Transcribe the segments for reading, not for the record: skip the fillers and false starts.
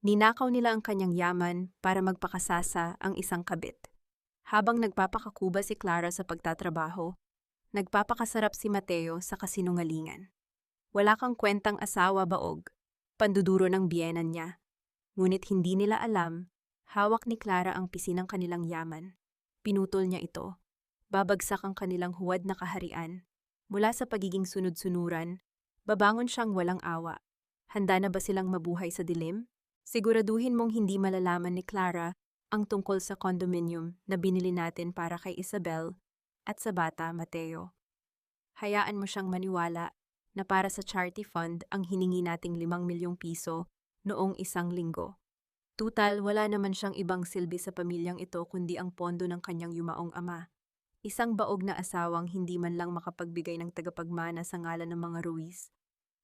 Ninakaw nila ang kanyang yaman para magpakasasa ang isang kabit. Habang nagpapakakuba si Clara sa pagtatrabaho, nagpapakasarap si Mateo sa kasinungalingan. Wala kang kwentang asawa baog, panduduro ng biyenan niya. Ngunit hindi nila alam, hawak ni Clara ang pisi ng kanilang yaman. Pinutol niya ito. Babagsak ang kanilang huwad na kaharian. Mula sa pagiging sunod-sunuran, babangon siyang walang awa. Handa na ba silang mabuhay sa dilim? Siguraduhin mong hindi malalaman ni Clara ang tungkol sa condominium na binili natin para kay Isabel at sa bata, Mateo. Hayaan mo siyang maniwala na para sa charity fund ang hiningi nating 5 milyong piso noong 1 linggo. Tutal, wala naman siyang ibang silbi sa pamilyang ito kundi ang pondo ng kanyang yumaong ama. Isang baog na asawang hindi man lang makapagbigay ng tagapagmana sa ngalan ng mga Ruiz.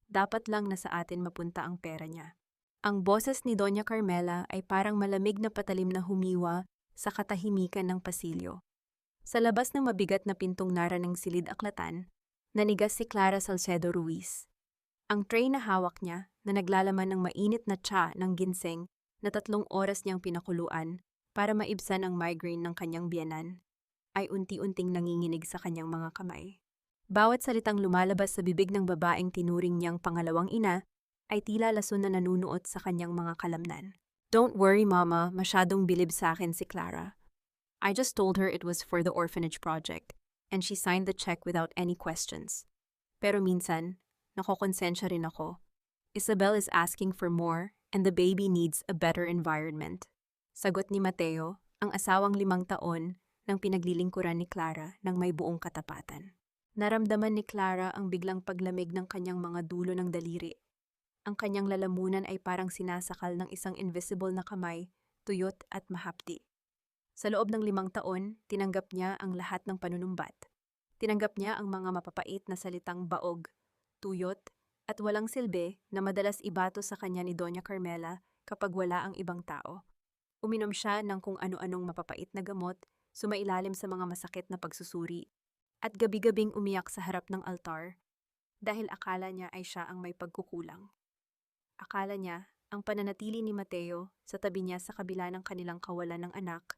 Dapat lang na sa atin mapunta ang pera niya. Ang boses ni Doña Carmela ay parang malamig na patalim na humiwa sa katahimikan ng pasilyo. Sa labas ng mabigat na pintong nara ng silid-aklatan, nanigas si Clara Salcedo Ruiz. Ang tray na hawak niya, na naglalaman ng mainit na tsa ng ginseng na 3 oras niyang pinakuluan para maibsan ang migraine ng kanyang biyenan, ay unti-unting nanginginig sa kanyang mga kamay. Bawat salitang lumalabas sa bibig ng babaeng tinuring niyang pangalawang ina ay tila lason na nanunuot sa kanyang mga kalamnan. Don't worry, Mama, masyadong bilib sa akin si Clara. I just told her it was for the orphanage project, and she signed the check without any questions. Pero minsan, nakokonsensya rin ako. Isabel is asking for more, and the baby needs a better environment. Sagot ni Mateo, ang asawang 5 taon, ng pinaglilingkuran ni Clara ng may buong katapatan. Naramdaman ni Clara ang biglang paglamig ng kanyang mga dulo ng daliri. Ang kanyang lalamunan ay parang sinasakal ng isang invisible na kamay, tuyot at mahapdi. Sa loob ng 5 taon, tinanggap niya ang lahat ng panunumbat. Tinanggap niya ang mga mapapait na salitang baog, tuyot, at walang silbi na madalas ibato sa kanya ni Doña Carmela kapag wala ang ibang tao. Uminom siya ng kung ano-anong mapapait na gamot, sumailalim sa mga masakit na pagsusuri, at gabi-gabing umiyak sa harap ng altar dahil akala niya ay siya ang may pagkukulang. Akala niya, ang pananatili ni Mateo sa tabi niya sa kabila ng kanilang kawalan ng anak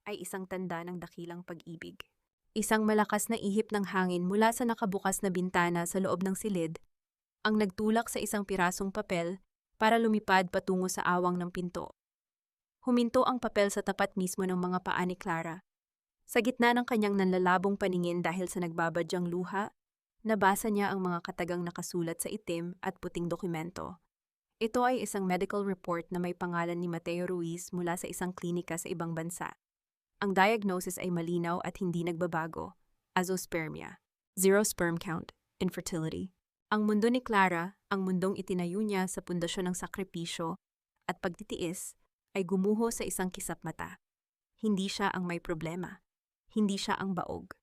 ay isang tanda ng dakilang pag-ibig. Isang malakas na ihip ng hangin mula sa nakabukas na bintana sa loob ng silid ang nagtulak sa isang pirasong papel para lumipad patungo sa awang ng pinto. Huminto ang papel sa tapat mismo ng mga paa ni Clara. Sa gitna ng kanyang nanlalabong paningin dahil sa nagbabadyang luha, nabasa niya ang mga katagang nakasulat sa itim at puting dokumento. Ito ay isang medical report na may pangalan ni Mateo Ruiz mula sa isang klinika sa ibang bansa. Ang diagnosis ay malinaw at hindi nagbabago: azoospermia, 0 sperm count, infertility. Ang mundo ni Clara, ang mundong itinayo niya sa pundasyon ng sakripisyo at pagtitiis, ay gumuho sa isang kisap mata. Hindi siya ang may problema. Hindi siya ang baog.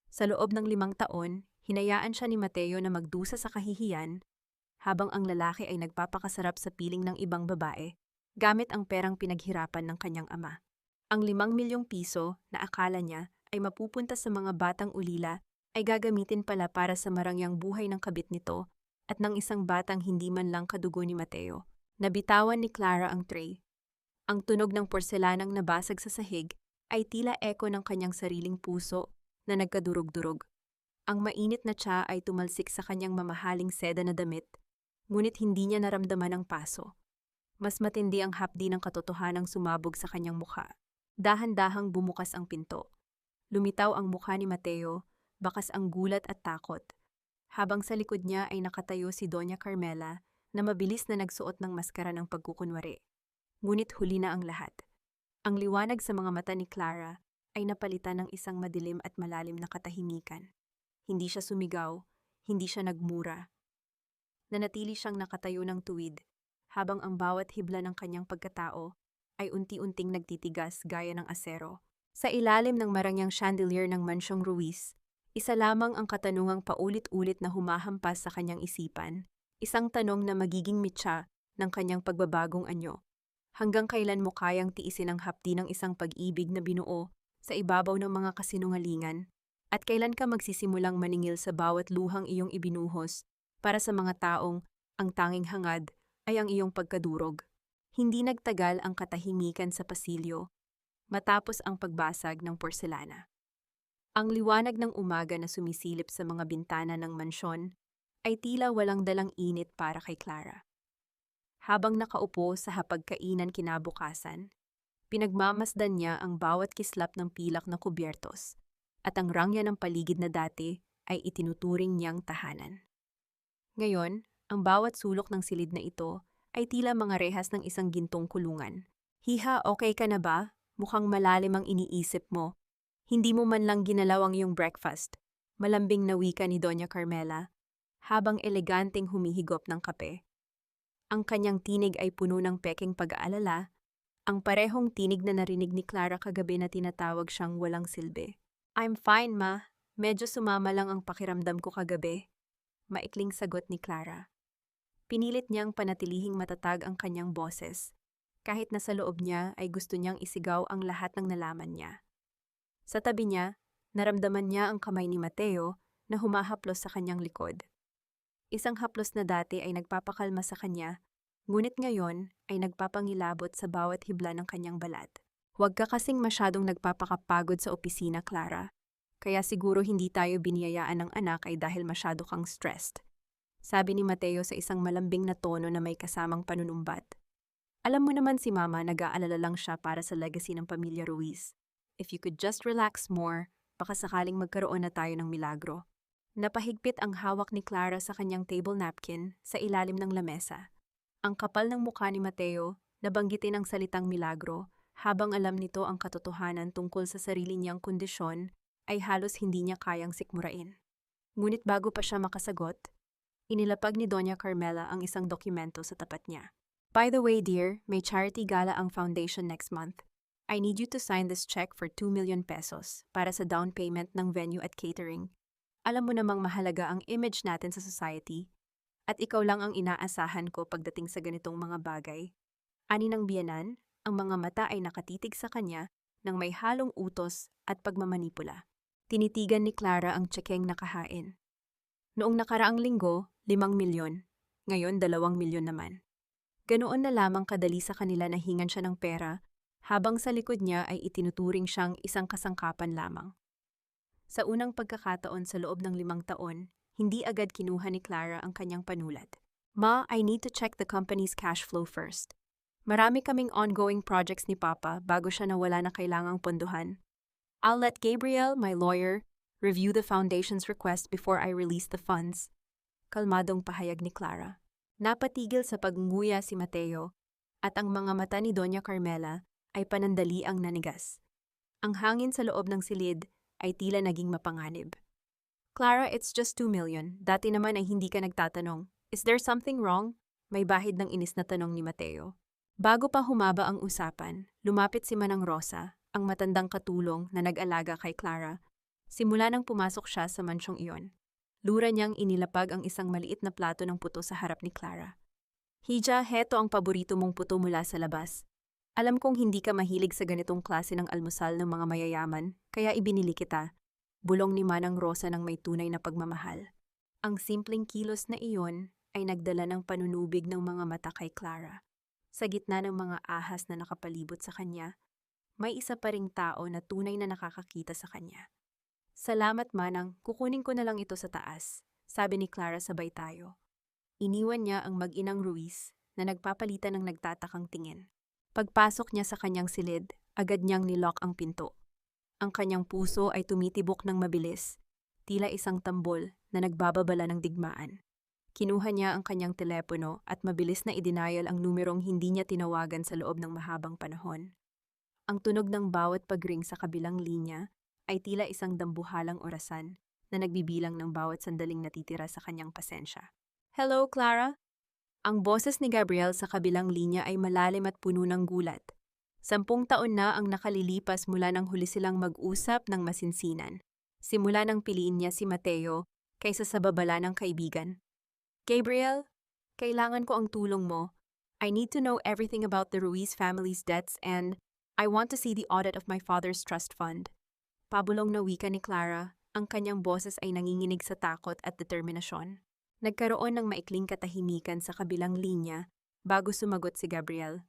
Sa loob ng 5 taon, hinayaan siya ni Mateo na magdusa sa kahihiyan habang ang lalaki ay nagpapakasarap sa piling ng ibang babae gamit ang perang pinaghirapan ng kanyang ama. Ang 5 milyong piso na akala niya ay mapupunta sa mga batang ulila ay gagamitin pala para sa marangyang buhay ng kabit nito at ng isang batang hindi man lang kadugo ni Mateo. Nabitawan ni Clara ang tray. Ang tunog ng porselanang nabasag sa sahig ay tila eko ng kanyang sariling puso na nagkadurog-durog. Ang mainit na tsa ay tumalsik sa kanyang mamahaling seda na damit, ngunit hindi niya naramdaman ang paso. Mas matindi ang hapdi ng katotohanang sumabog sa kanyang mukha. Dahan-dahang bumukas ang pinto. Lumitaw ang mukha ni Mateo, bakas ang gulat at takot. Habang sa likod niya ay nakatayo si Doña Carmela na mabilis na nagsuot ng maskara ng pagkukunwari. Ngunit huli na ang lahat. Ang liwanag sa mga mata ni Clara ay napalitan ng isang madilim at malalim na katahimikan. Hindi siya sumigaw, hindi siya nagmura. Nanatili siyang nakatayo ng tuwid, habang ang bawat hibla ng kanyang pagkatao ay unti-unting nagtitigas gaya ng asero. Sa ilalim ng marangyang chandelier ng Mansyong Ruiz, isa lamang ang katanungang paulit-ulit na humahampas sa kanyang isipan, isang tanong na magiging mitya ng kanyang pagbabagong anyo. Hanggang kailan mo kayang tiisin ang hapdi ng isang pag-ibig na binuo sa ibabaw ng mga kasinungalingan? At kailan ka magsisimulang maningil sa bawat luhang iyong ibinuhos para sa mga taong ang tanging hangad ay ang iyong pagkadurog? Hindi nagtagal ang katahimikan sa pasilyo matapos ang pagbasag ng porselana. Ang liwanag ng umaga na sumisilip sa mga bintana ng mansyon ay tila walang dalang init para kay Clara. Habang nakaupo sa hapagkainan kinabukasan, pinagmamasdan niya ang bawat kislap ng pilak na kubyertos at ang rangya ng paligid na dati ay itinuturing niyang tahanan. Ngayon, ang bawat sulok ng silid na ito ay tila mga rehas ng isang gintong kulungan. Hiha, okay ka na ba? Mukhang malalim ang iniisip mo. Hindi mo man lang ginalaw ang iyong breakfast. Malambing na wika ni Doña Carmela, habang eleganteng humihigop ng kape. Ang kanyang tinig ay puno ng peking pag-aalala, ang parehong tinig na narinig ni Clara kagabi na tinatawag siyang walang silbi. I'm fine, ma. Medyo sumama lang ang pakiramdam ko kagabi. Maikling sagot ni Clara. Pinilit niyang panatilihing matatag ang kanyang boses, kahit na sa loob niya ay gusto niyang isigaw ang lahat ng nalaman niya. Sa tabi niya, naramdaman niya ang kamay ni Mateo na humahaplos sa kanyang likod. Isang haplos na dati ay nagpapakalma sa kanya, ngunit ngayon ay nagpapangilabot sa bawat hibla ng kanyang balat. Huwag ka kasing masyadong nagpapakapagod sa opisina, Clara. Kaya siguro hindi tayo biniyayaan ng anak ay dahil masyado kang stressed. Sabi ni Mateo sa isang malambing na tono na may kasamang panunumbat. Alam mo naman si Mama, nag-aalala lang siya para sa legacy ng pamilya Ruiz. If you could just relax more, baka sakaling magkaroon na tayo ng milagro. Napahigpit ang hawak ni Clara sa kanyang table napkin sa ilalim ng lamesa. Ang kapal ng mukha ni Mateo, nabanggitin ang salitang milagro, habang alam nito ang katotohanan tungkol sa sarili niyang kondisyon, ay halos hindi niya kayang sikmurain. Ngunit bago pa siya makasagot, inilapag ni Doña Carmela ang isang dokumento sa tapat niya. By the way, dear, may charity gala ang foundation next month. I need you to sign this check for 2 million pesos para sa down payment ng venue at catering. Alam mo namang mahalaga ang image natin sa society, at ikaw lang ang inaasahan ko pagdating sa ganitong mga bagay. Ani ng biyanan, ang mga mata ay nakatitig sa kanya nang may halong utos at pagmamanipula. Tinitigan ni Clara ang tsekeng nakahain. Noong nakaraang linggo, 5 milyon. Ngayon, 2 milyon naman. Ganoon na lamang kadali sa kanila na hingan siya ng pera, habang sa likod niya ay itinuturing siyang isang kasangkapan lamang. Sa unang pagkakataon sa loob ng 5 taon, hindi agad kinuha ni Clara ang kanyang panulat. Ma, I need to check the company's cash flow first. Marami kaming ongoing projects ni Papa bago siya nawala na kailangang pondohan. I'll let Gabriel, my lawyer, review the foundation's request before I release the funds. Kalmadong pahayag ni Clara. Napatigil sa pagnguya si Mateo, at ang mga mata ni Doña Carmela ay panandali ang nanigas. Ang hangin sa loob ng silid ay tila naging mapanganib. Clara, it's just 2 million. Dati naman ay hindi ka nagtatanong. Is there something wrong? May bahid ng inis na tanong ni Mateo. Bago pa humaba ang usapan, lumapit si Manang Rosa, ang matandang katulong na nag-alaga kay Clara. Simula nang pumasok siya sa mansyong iyon. Lura niyang inilapag ang isang maliit na plato ng puto sa harap ni Clara. Hija, heto ang paborito mong puto mula sa labas. Alam kong hindi ka mahilig sa ganitong klase ng almusal ng mga mayayaman, kaya ibinili kita. Bulong ni Manang Rosa ng may tunay na pagmamahal. Ang simpleng kilos na iyon ay nagdala ng panunubig ng mga mata kay Clara. Sa gitna ng mga ahas na nakapalibot sa kanya, may isa pa ring tao na tunay na nakakakita sa kanya. Salamat, Manang, kukunin ko na lang ito sa taas, sabi ni Clara sabay tayo. Iniwan niya ang mag-inang Ruiz na nagpapalitan ng nagtatakang tingin. Pagpasok niya sa kanyang silid, agad niyang nilock ang pinto. Ang kanyang puso ay tumitibok ng mabilis, tila isang tambol na nagbababala ng digmaan. Kinuha niya ang kanyang telepono at mabilis na idinayal ang numerong hindi niya tinawagan sa loob ng mahabang panahon. Ang tunog ng bawat pagring sa kabilang linya ay tila isang dambuhalang orasan na nagbibilang ng bawat sandaling natitira sa kanyang pasensya. Hello, Clara? Ang boses ni Gabriel sa kabilang linya ay malalim at puno ng gulat. 10 taon na ang nakalilipas mula nang huli silang mag-usap ng masinsinan. Simula nang piliin niya si Mateo kaysa sa babala ng kaibigan. Gabriel, kailangan ko ang tulong mo. I need to know everything about the Ruiz family's debts and I want to see the audit of my father's trust fund. Pabulong na wika ni Clara, ang kanyang boses ay nanginginig sa takot at determinasyon. Nagkaroon ng maikling katahimikan sa kabilang linya bago sumagot si Gabriel.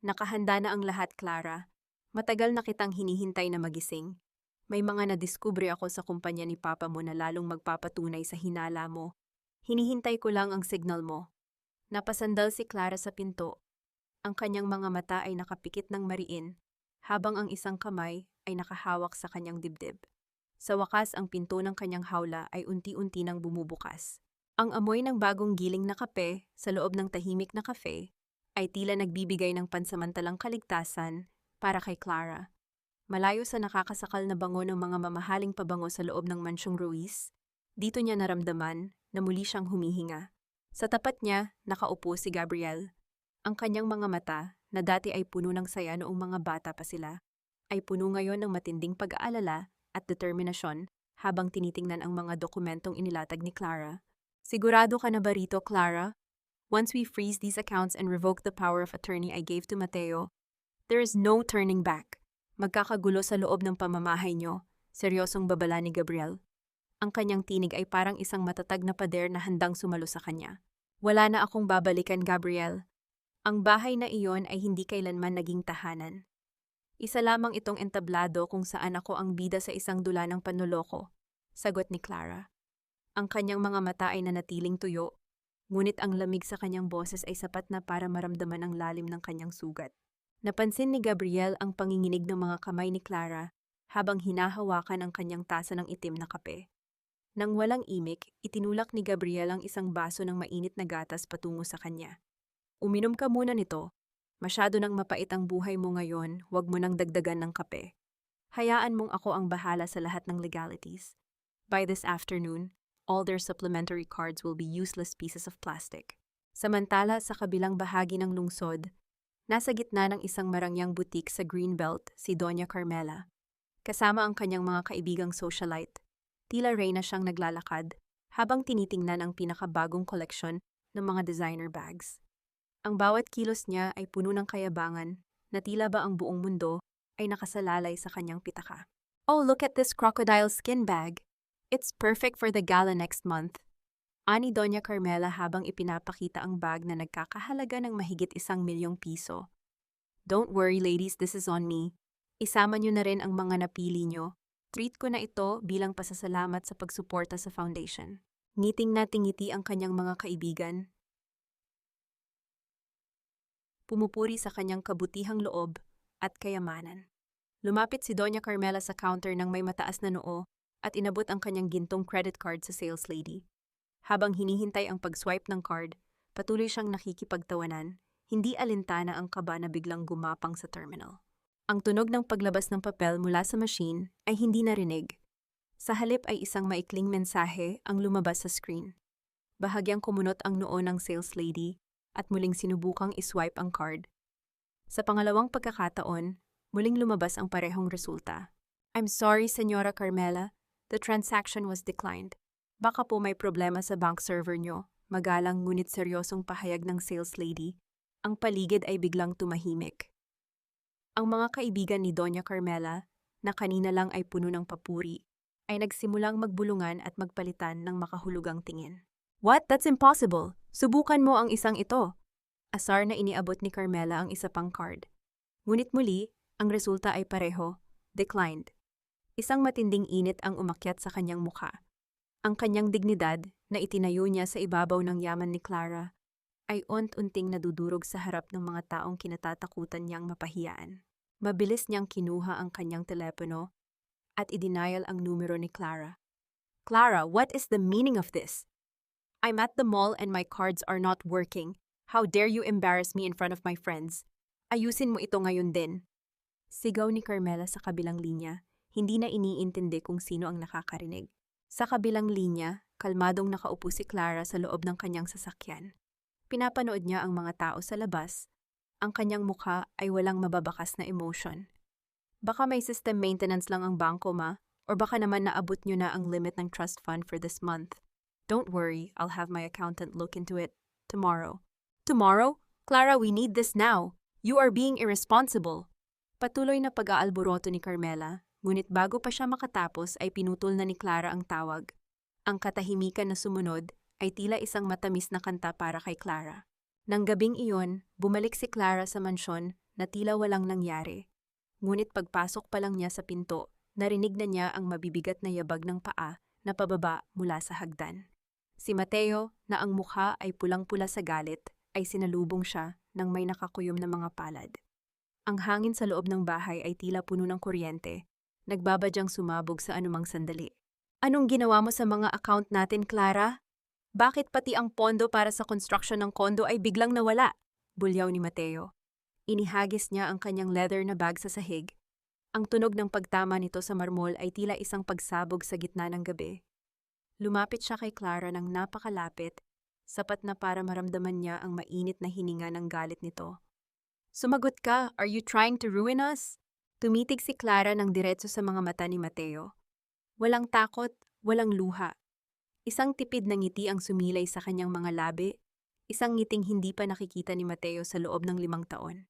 Nakahanda na ang lahat, Clara. Matagal na kitang hinihintay na magising. May mga nadiskubre ako sa kumpanya ni Papa mo na lalong magpapatunay sa hinala mo. Hinihintay ko lang ang signal mo. Napasandal si Clara sa pinto. Ang kanyang mga mata ay nakapikit ng mariin, habang ang isang kamay ay nakahawak sa kanyang dibdib. Sa wakas, ang pinto ng kanyang hawla ay unti-unti nang bumubukas. Ang amoy ng bagong giling na kape sa loob ng tahimik na kafe ay tila nagbibigay ng pansamantalang kaligtasan para kay Clara. Malayo sa nakakasakal na bango ng mga mamahaling pabango sa loob ng mansyong Ruiz, dito niya naramdaman na muli siyang humihinga. Sa tapat niya, nakaupo si Gabriel. Ang kanyang mga mata, na dati ay puno ng saya noong mga bata pa sila, ay puno ngayon ng matinding pag-aalala at determinasyon habang tinitingnan ang mga dokumentong inilatag ni Clara. Sigurado ka na ba rito, Clara? Once we freeze these accounts and revoke the power of attorney I gave to Mateo, there is no turning back. Magkakagulo sa loob ng pamamahay niyo, seryosong babala ni Gabriel. Ang kanyang tinig ay parang isang matatag na pader na handang sumalo sa kanya. Wala na akong babalikan, Gabriel. Ang bahay na iyon ay hindi kailanman naging tahanan. Isa lamang itong entablado kung saan ako ang bida sa isang dula ng panloloko, sagot ni Clara. Ang kanyang mga mata ay nanatiling tuyo, ngunit ang lamig sa kanyang boses ay sapat na para maramdaman ang lalim ng kanyang sugat. Napansin ni Gabriel ang panginginig ng mga kamay ni Clara habang hinahawakan ang kanyang tasa ng itim na kape. Nang walang imik, itinulak ni Gabriel ang isang baso ng mainit na gatas patungo sa kanya. Uminom ka muna nito. Masyado nang mapait ang buhay mo ngayon, huwag mo nang dagdagan ng kape. Hayaan mong ako ang bahala sa lahat ng legalities. By this afternoon, all their supplementary cards will be useless pieces of plastic. Samantala, sa kabilang bahagi ng lungsod, nasa gitna ng isang marangyang butik sa Greenbelt si Doña Carmela. Kasama ang kanyang mga kaibigang socialite, tila reyna siyang naglalakad habang tinitingnan ang pinakabagong koleksyon ng mga designer bags. Ang bawat kilos niya ay puno ng kayabangan na tila ba ang buong mundo ay nakasalalay sa kanyang pitaka. Oh, look at this crocodile skin bag. It's perfect for the gala next month. Ani Doña Carmela habang ipinapakita ang bag na nagkakahalaga ng mahigit 1,000,000 piso. Don't worry ladies, this is on me. Isama niyo na rin ang mga napili niyo. Treat ko na ito bilang pasasalamat sa pagsuporta sa foundation. Ngiting na tingiti ang kanyang mga kaibigan. Pumupuri sa kanyang kabutihang loob at kayamanan. Lumapit si Doña Carmela sa counter ng may mataas na noo at inabot ang kanyang gintong credit card sa sales lady. Habang hinihintay ang pag-swipe ng card, patuloy siyang nakikipagtawanan, hindi alintana ang kaba na biglang gumapang sa terminal. Ang tunog ng paglabas ng papel mula sa machine ay hindi narinig. Sa halip ay isang maikling mensahe ang lumabas sa screen. Bahagyang kumunot ang noo ng sales lady at muling sinubukang iswipe ang card. Sa pangalawang pagkakataon, muling lumabas ang parehong resulta. I'm sorry, Señora Carmela. The transaction was declined. Baka po may problema sa bank server nyo, magalang ngunit seryosong pahayag ng sales lady. Ang paligid ay biglang tumahimik. Ang mga kaibigan ni Doña Carmela, na kanina lang ay puno ng papuri, ay nagsimulang magbulungan at magpalitan ng makahulugang tingin. What? That's impossible! Subukan mo ang isang ito. Asar na iniabot ni Carmela ang isa pang card. Ngunit muli, ang resulta ay pareho, declined. Isang matinding init ang umakyat sa kanyang mukha. Ang kanyang dignidad na itinayo niya sa ibabaw ng yaman ni Clara ay unt-unting nadudurog sa harap ng mga taong kinatatakutan niyang mapahiyaan. Mabilis niyang kinuha ang kanyang telepono at idinial ang numero ni Clara. Clara, what is the meaning of this? I'm at the mall and my cards are not working. How dare you embarrass me in front of my friends? Ayusin mo ito ngayon din. Sigaw ni Carmela sa kabilang linya, hindi na iniintindi kung sino ang nakakarinig. Sa kabilang linya, kalmadong nakaupo si Clara sa loob ng kanyang sasakyan. Pinapanood niya ang mga tao sa labas. Ang kanyang mukha ay walang mababakas na emotion. Baka may system maintenance lang ang bangko, ma, or baka naman naabot niyo na ang limit ng trust fund for this month. Don't worry, I'll have my accountant look into it tomorrow. Tomorrow? Clara, we need this now. You are being irresponsible. Patuloy na pag-aalboroto ni Carmela, ngunit bago pa siya makatapos ay pinutol na ni Clara ang tawag. Ang katahimikan na sumunod ay tila isang matamis na kanta para kay Clara. Nang gabing iyon, bumalik si Clara sa mansyon na tila walang nangyari. Ngunit pagpasok pa lang niya sa pinto, narinig na niya ang mabibigat na yabag ng paa na pababa mula sa hagdan. Si Mateo, na ang mukha ay pulang-pula sa galit, ay sinalubong siya ng may nakakuyom na mga palad. Ang hangin sa loob ng bahay ay tila puno ng kuryente, nagbabadyang sumabog sa anumang sandali. Anong ginawa mo sa mga account natin, Clara? Bakit pati ang pondo para sa construction ng kondo ay biglang nawala? Bulyaw ni Mateo. Inihagis niya ang kanyang leather na bag sa sahig. Ang tunog ng pagtama nito sa marmol ay tila isang pagsabog sa gitna ng gabi. Lumapit siya kay Clara ng napakalapit, sapat na para maramdaman niya ang mainit na hininga ng galit nito. Sumagot ka, are you trying to ruin us? Tumitig si Clara ng diretso sa mga mata ni Mateo. Walang takot, walang luha. Isang tipid na ngiti ang sumilay sa kanyang mga labi, isang ngiting hindi pa nakikita ni Mateo sa loob ng 5 taon.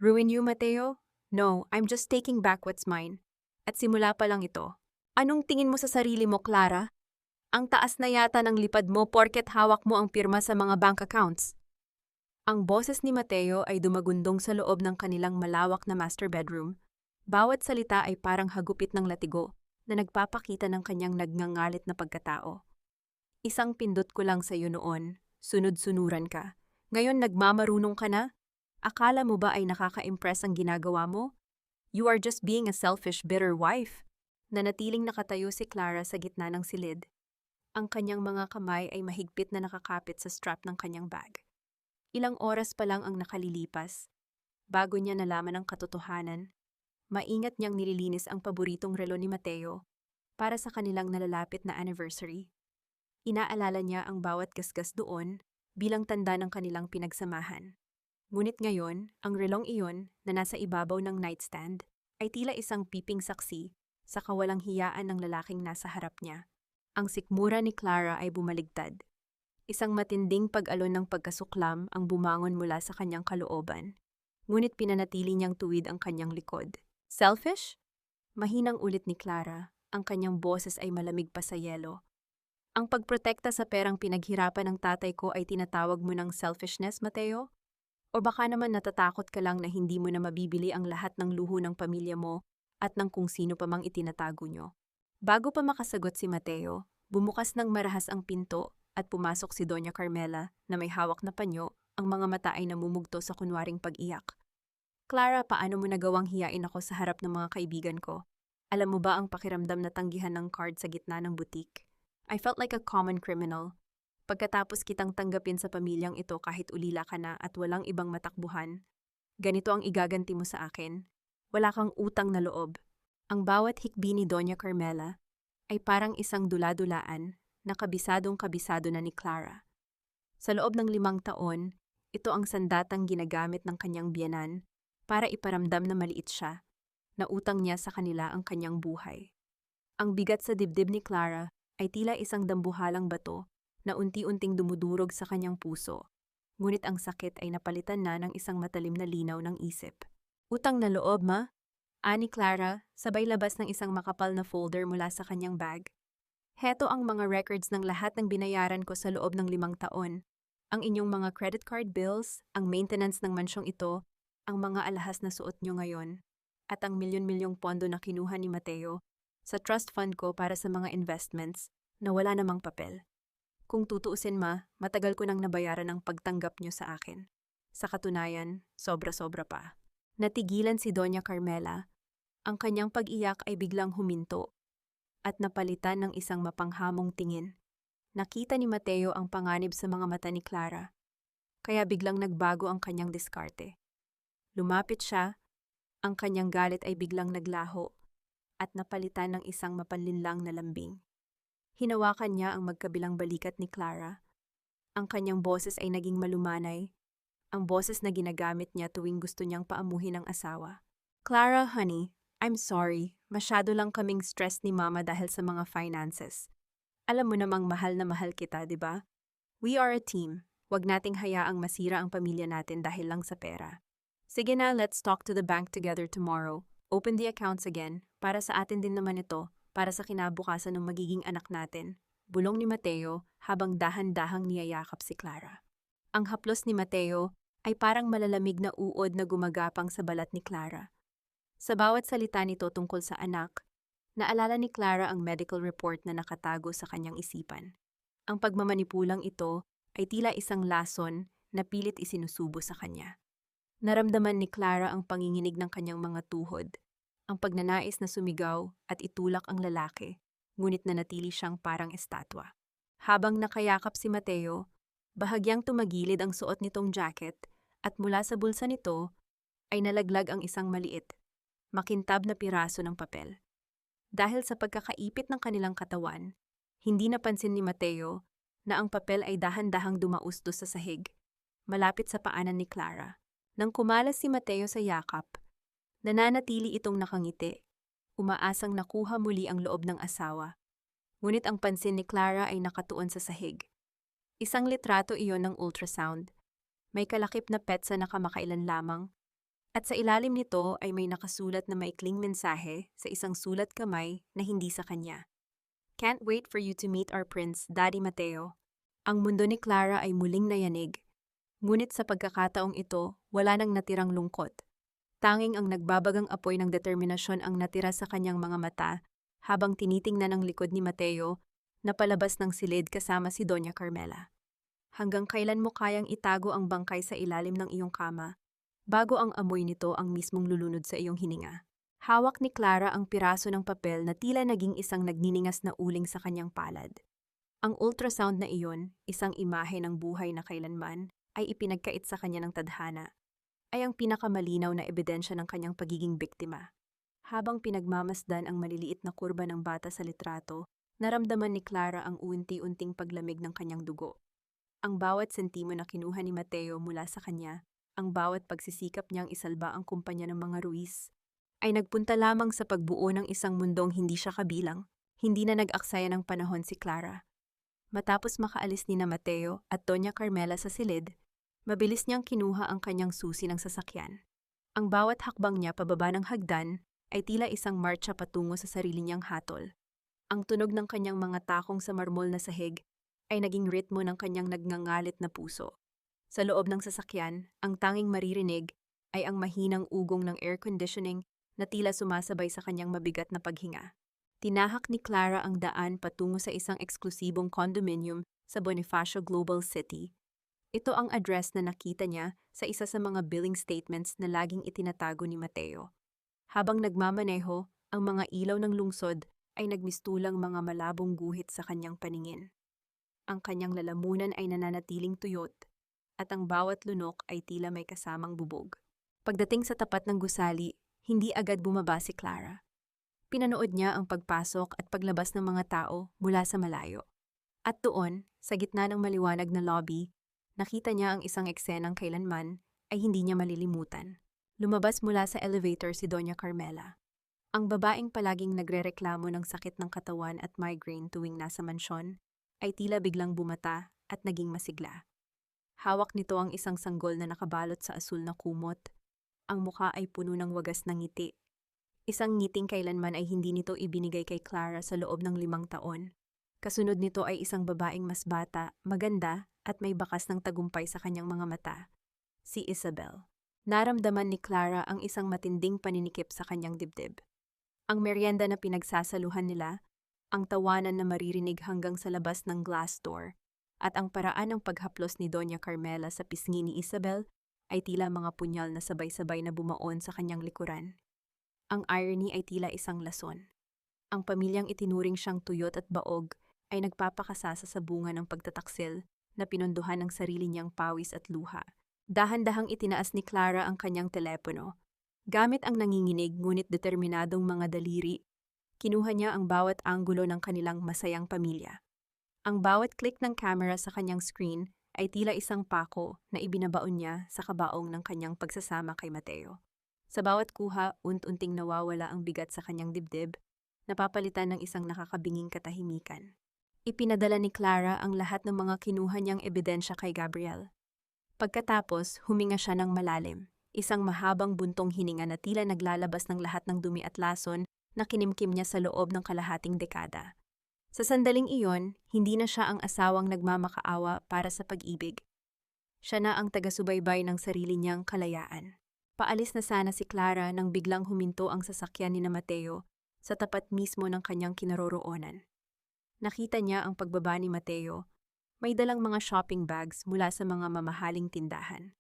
Ruin you, Mateo? No, I'm just taking back what's mine. At simula pa lang ito. Anong tingin mo sa sarili mo, Clara? Ang taas na yata ng lipad mo porket hawak mo ang pirma sa mga bank accounts. Ang boses ni Mateo ay dumagundong sa loob ng kanilang malawak na master bedroom. Bawat salita ay parang hagupit ng latigo na nagpapakita ng kanyang nagngangalit na pagkatao. Isang pindot ko lang sa iyo noon, sunod-sunuran ka. Ngayon nagmamarunong ka na? Akala mo ba ay nakaka-impress ang ginagawa mo? You are just being a selfish, bitter wife. Nanatiling nakatayo si Clara sa gitna ng silid. Ang kanyang mga kamay ay mahigpit na nakakapit sa strap ng kanyang bag. Ilang oras pa lang ang nakalilipas. Bago niya nalaman ang katotohanan, maingat niyang nililinis ang paboritong relo ni Mateo para sa kanilang nalalapit na anniversary. Inaalala niya ang bawat gasgas doon bilang tanda ng kanilang pinagsamahan. Ngunit ngayon, ang relong iyon na nasa ibabaw ng nightstand ay tila isang piping saksi sa kawalang hiyaan ng lalaking nasa harap niya. Ang sikmura ni Clara ay bumaligtad. Isang matinding pag-alon ng pagkasuklam ang bumangon mula sa kanyang kalooban. Ngunit pinanatili niyang tuwid ang kanyang likod. Selfish? Mahinang ulit ni Clara, ang kanyang boses ay malamig pa sa yelo. Ang pagprotekta sa perang pinaghirapan ng tatay ko ay tinatawag mo ng selfishness, Mateo? O baka naman natatakot ka lang na hindi mo na mabibili ang lahat ng luho ng pamilya mo at ng kung sino pa mang itinatago nyo? Bago pa makasagot si Mateo, bumukas ng marahas ang pinto at pumasok si Doña Carmela na may hawak na panyo, ang mga mata ay namumugto sa kunwaring pag-iyak. Clara, paano mo nagawang hiyain ako sa harap ng mga kaibigan ko? Alam mo ba ang pakiramdam na tanggihan ng card sa gitna ng butik? I felt like a common criminal. Pagkatapos kitang tanggapin sa pamilyang ito kahit ulila ka na at walang ibang matakbuhan, ganito ang igaganti mo sa akin. Wala kang utang na loob. Ang bawat hikbi ni Doña Carmela ay parang isang dula-dulaan na kabisadong-kabisado na ni Clara. Sa loob ng 5 taon, ito ang sandatang ginagamit ng kanyang biyenan para iparamdam na maliit siya, na utang niya sa kanila ang kanyang buhay. Ang bigat sa dibdib ni Clara ay tila isang dambuhalang bato na unti-unting dumudurog sa kanyang puso, ngunit ang sakit ay napalitan na ng isang matalim na linaw ng isip. Utang na loob, ma? Ani Clara, sabay labas ng isang makapal na folder mula sa kanyang bag. Heto ang mga records ng lahat ng binayaran ko sa loob ng 5 taon. Ang inyong mga credit card bills, ang maintenance ng mansyong ito, ang mga alahas na suot nyo ngayon, at ang milyon-milyong pondo na kinuha ni Mateo sa trust fund ko para sa mga investments na wala namang papel. Kung tutuusin, ma, matagal ko nang nabayaran ang pagtanggap nyo sa akin. Sa katunayan, sobra-sobra pa. Natigilan si Doña Carmela. Ang kanyang pag-iyak ay biglang huminto at napalitan ng isang mapanghamong tingin. Nakita ni Mateo ang panganib sa mga mata ni Clara, kaya biglang nagbago ang kanyang diskarte. Lumapit siya, ang kanyang galit ay biglang naglaho at napalitan ng isang mapanlinlang na lambing. Hinawakan niya ang magkabilang balikat ni Clara. Ang kanyang boses ay naging malumanay, ang boses na ginagamit niya tuwing gusto niyang paamuhin ang asawa. Clara, honey, I'm sorry. Masyado lang kaming stressed ni Mama dahil sa mga finances. Alam mo namang mahal na mahal kita, di ba? We are a team. Huwag nating hayaang masira ang pamilya natin dahil lang sa pera. Sige na, let's talk to the bank together tomorrow. Open the accounts again. Para sa atin din naman ito, para sa kinabukasan ng magiging anak natin. Bulong ni Mateo habang dahan-dahang niyayakap si Clara. Ang haplos ni Mateo ay parang malalamig na uod na gumagapang sa balat ni Clara. Sa bawat salita nito tungkol sa anak, naalala ni Clara ang medical report na nakatago sa kanyang isipan. Ang pagmamanipulang ito ay tila isang lason na pilit isinusubo sa kanya. Naramdaman ni Clara ang panginginig ng kanyang mga tuhod, ang pagnanais na sumigaw at itulak ang lalaki, ngunit nanatili siyang parang estatwa. Habang nakayakap si Mateo, bahagyang tumagilid ang suot nitong jacket at mula sa bulsa nito ay nalaglag ang isang maliit, makintab na piraso ng papel. Dahil sa pagkakaipit ng kanilang katawan, hindi napansin ni Mateo na ang papel ay dahan-dahang dumaustos sa sahig, malapit sa paanan ni Clara. Nang kumalas si Mateo sa yakap, nananatili itong nakangiti, umaasang nakuha muli ang loob ng asawa. Ngunit ang pansin ni Clara ay nakatuon sa sahig. Isang litrato iyon ng ultrasound. May kalakip na petsa na kamakailan lamang, at sa ilalim nito ay may nakasulat na maikling mensahe sa isang sulat kamay na hindi sa kanya. Can't wait for you to meet our prince, Daddy Mateo. Ang mundo ni Clara ay muling nayanig. Ngunit sa pagkakataong ito, wala nang natirang lungkot. Tanging ang nagbabagang apoy ng determinasyon ang natira sa kanyang mga mata habang tinitingnan ang likod ni Mateo na palabas ng silid kasama si Doña Carmela. Hanggang kailan mo kayang itago ang bangkay sa ilalim ng iyong kama, bago ang amoy nito ang mismong lulunod sa iyong hininga? Hawak ni Clara ang piraso ng papel na tila naging isang nagniningas na uling sa kanyang palad. Ang ultrasound na iyon, isang imahe ng buhay na kailanman, ay ipinagkait sa kanya ng tadhana, ay ang pinakamalinaw na ebidensya ng kanyang pagiging biktima. Habang pinagmamasdan ang maliliit na kurba ng bata sa litrato, naramdaman ni Clara ang unti-unting paglamig ng kanyang dugo. Ang bawat sentimo na kinuha ni Mateo mula sa kanya, ang bawat pagsisikap niyang isalba ang kumpanya ng mga Ruiz, ay nagpunta lamang sa pagbuo ng isang mundong hindi siya kabilang. Hindi na nag-aksaya ng panahon si Clara. Matapos makaalis ni na Mateo at Doña Carmela sa silid, mabilis niyang kinuha ang kanyang susi ng sasakyan. Ang bawat hakbang niya pababa ng hagdan ay tila isang marcha patungo sa sarili niyang hatol. Ang tunog ng kanyang mga takong sa marmol na sahig ay naging ritmo ng kanyang nagngangalit na puso. Sa loob ng sasakyan, ang tanging maririnig ay ang mahinang ugong ng air conditioning na tila sumasabay sa kanyang mabigat na paghinga. Tinahak ni Clara ang daan patungo sa isang eksklusibong condominium sa Bonifacio Global City. Ito ang address na nakita niya sa isa sa mga billing statements na laging itinatago ni Mateo. Habang nagmamaneho, ang mga ilaw ng lungsod ay nagmistulang mga malabong guhit sa kanyang paningin. Ang kanyang lalamunan ay nananatiling tuyot, at ang bawat lunok ay tila may kasamang bubog. Pagdating sa tapat ng gusali, hindi agad bumaba si Clara. Pinanood niya ang pagpasok at paglabas ng mga tao mula sa malayo. At doon, sa gitna ng maliwanag na lobby, nakita niya ang isang eksenang kailanman ay hindi niya malilimutan. Lumabas mula sa elevator si Doña Carmela. Ang babaeng palaging nagrereklamo ng sakit ng katawan at migraine tuwing nasa mansyon ay tila biglang bumata at naging masigla. Hawak nito ang isang sanggol na nakabalot sa asul na kumot. Ang mukha ay puno ng wagas na ngiti. Isang ngiting kailanman ay hindi nito ibinigay kay Clara sa loob ng 5 taon. Kasunod nito ay isang babaeng mas bata, maganda, at may bakas ng tagumpay sa kanyang mga mata. Si Isabel. Naramdaman ni Clara ang isang matinding paninikip sa kanyang dibdib. Ang merienda na pinagsasaluhan nila, ang tawanan na maririnig hanggang sa labas ng glass door, at ang paraan ng paghaplos ni Doña Carmela sa pisngi ni Isabel ay tila mga punyal na sabay-sabay na bumaon sa kanyang likuran. Ang irony ay tila isang lason. Ang pamilyang itinuring siyang tuyot at baog ay nagpapakasasa sa bunga ng pagtataksil na pinondohan ng sarili niyang pawis at luha. Dahan-dahang itinaas ni Clara ang kanyang telepono. Gamit ang nanginginig ngunit determinadong mga daliri, kinuha niya ang bawat anggulo ng kanilang masayang pamilya. Ang bawat click ng camera sa kanyang screen ay tila isang pako na ibinabaon niya sa kabaong ng kanyang pagsasama kay Mateo. Sa bawat kuha, unti-unting nawawala ang bigat sa kanyang dibdib, napapalitan ng isang nakakabinging katahimikan. Ipinadala ni Clara ang lahat ng mga kinuha niyang ebidensya kay Gabriel. Pagkatapos, huminga siya ng malalim, isang mahabang buntong hininga na tila naglalabas ng lahat ng dumi at lason na kinimkim niya sa loob ng kalahating dekada. Sa sandaling iyon, hindi na siya ang asawang nagmamakaawa para sa pag-ibig. Siya na ang taga-subaybay ng sarili niyang kalayaan. Paalis na sana si Clara nang biglang huminto ang sasakyan ni Mateo sa tapat mismo ng kanyang kinaroroonan. Nakita niya ang pagbaba ni Mateo. May dalang mga shopping bags mula sa mga mamahaling tindahan.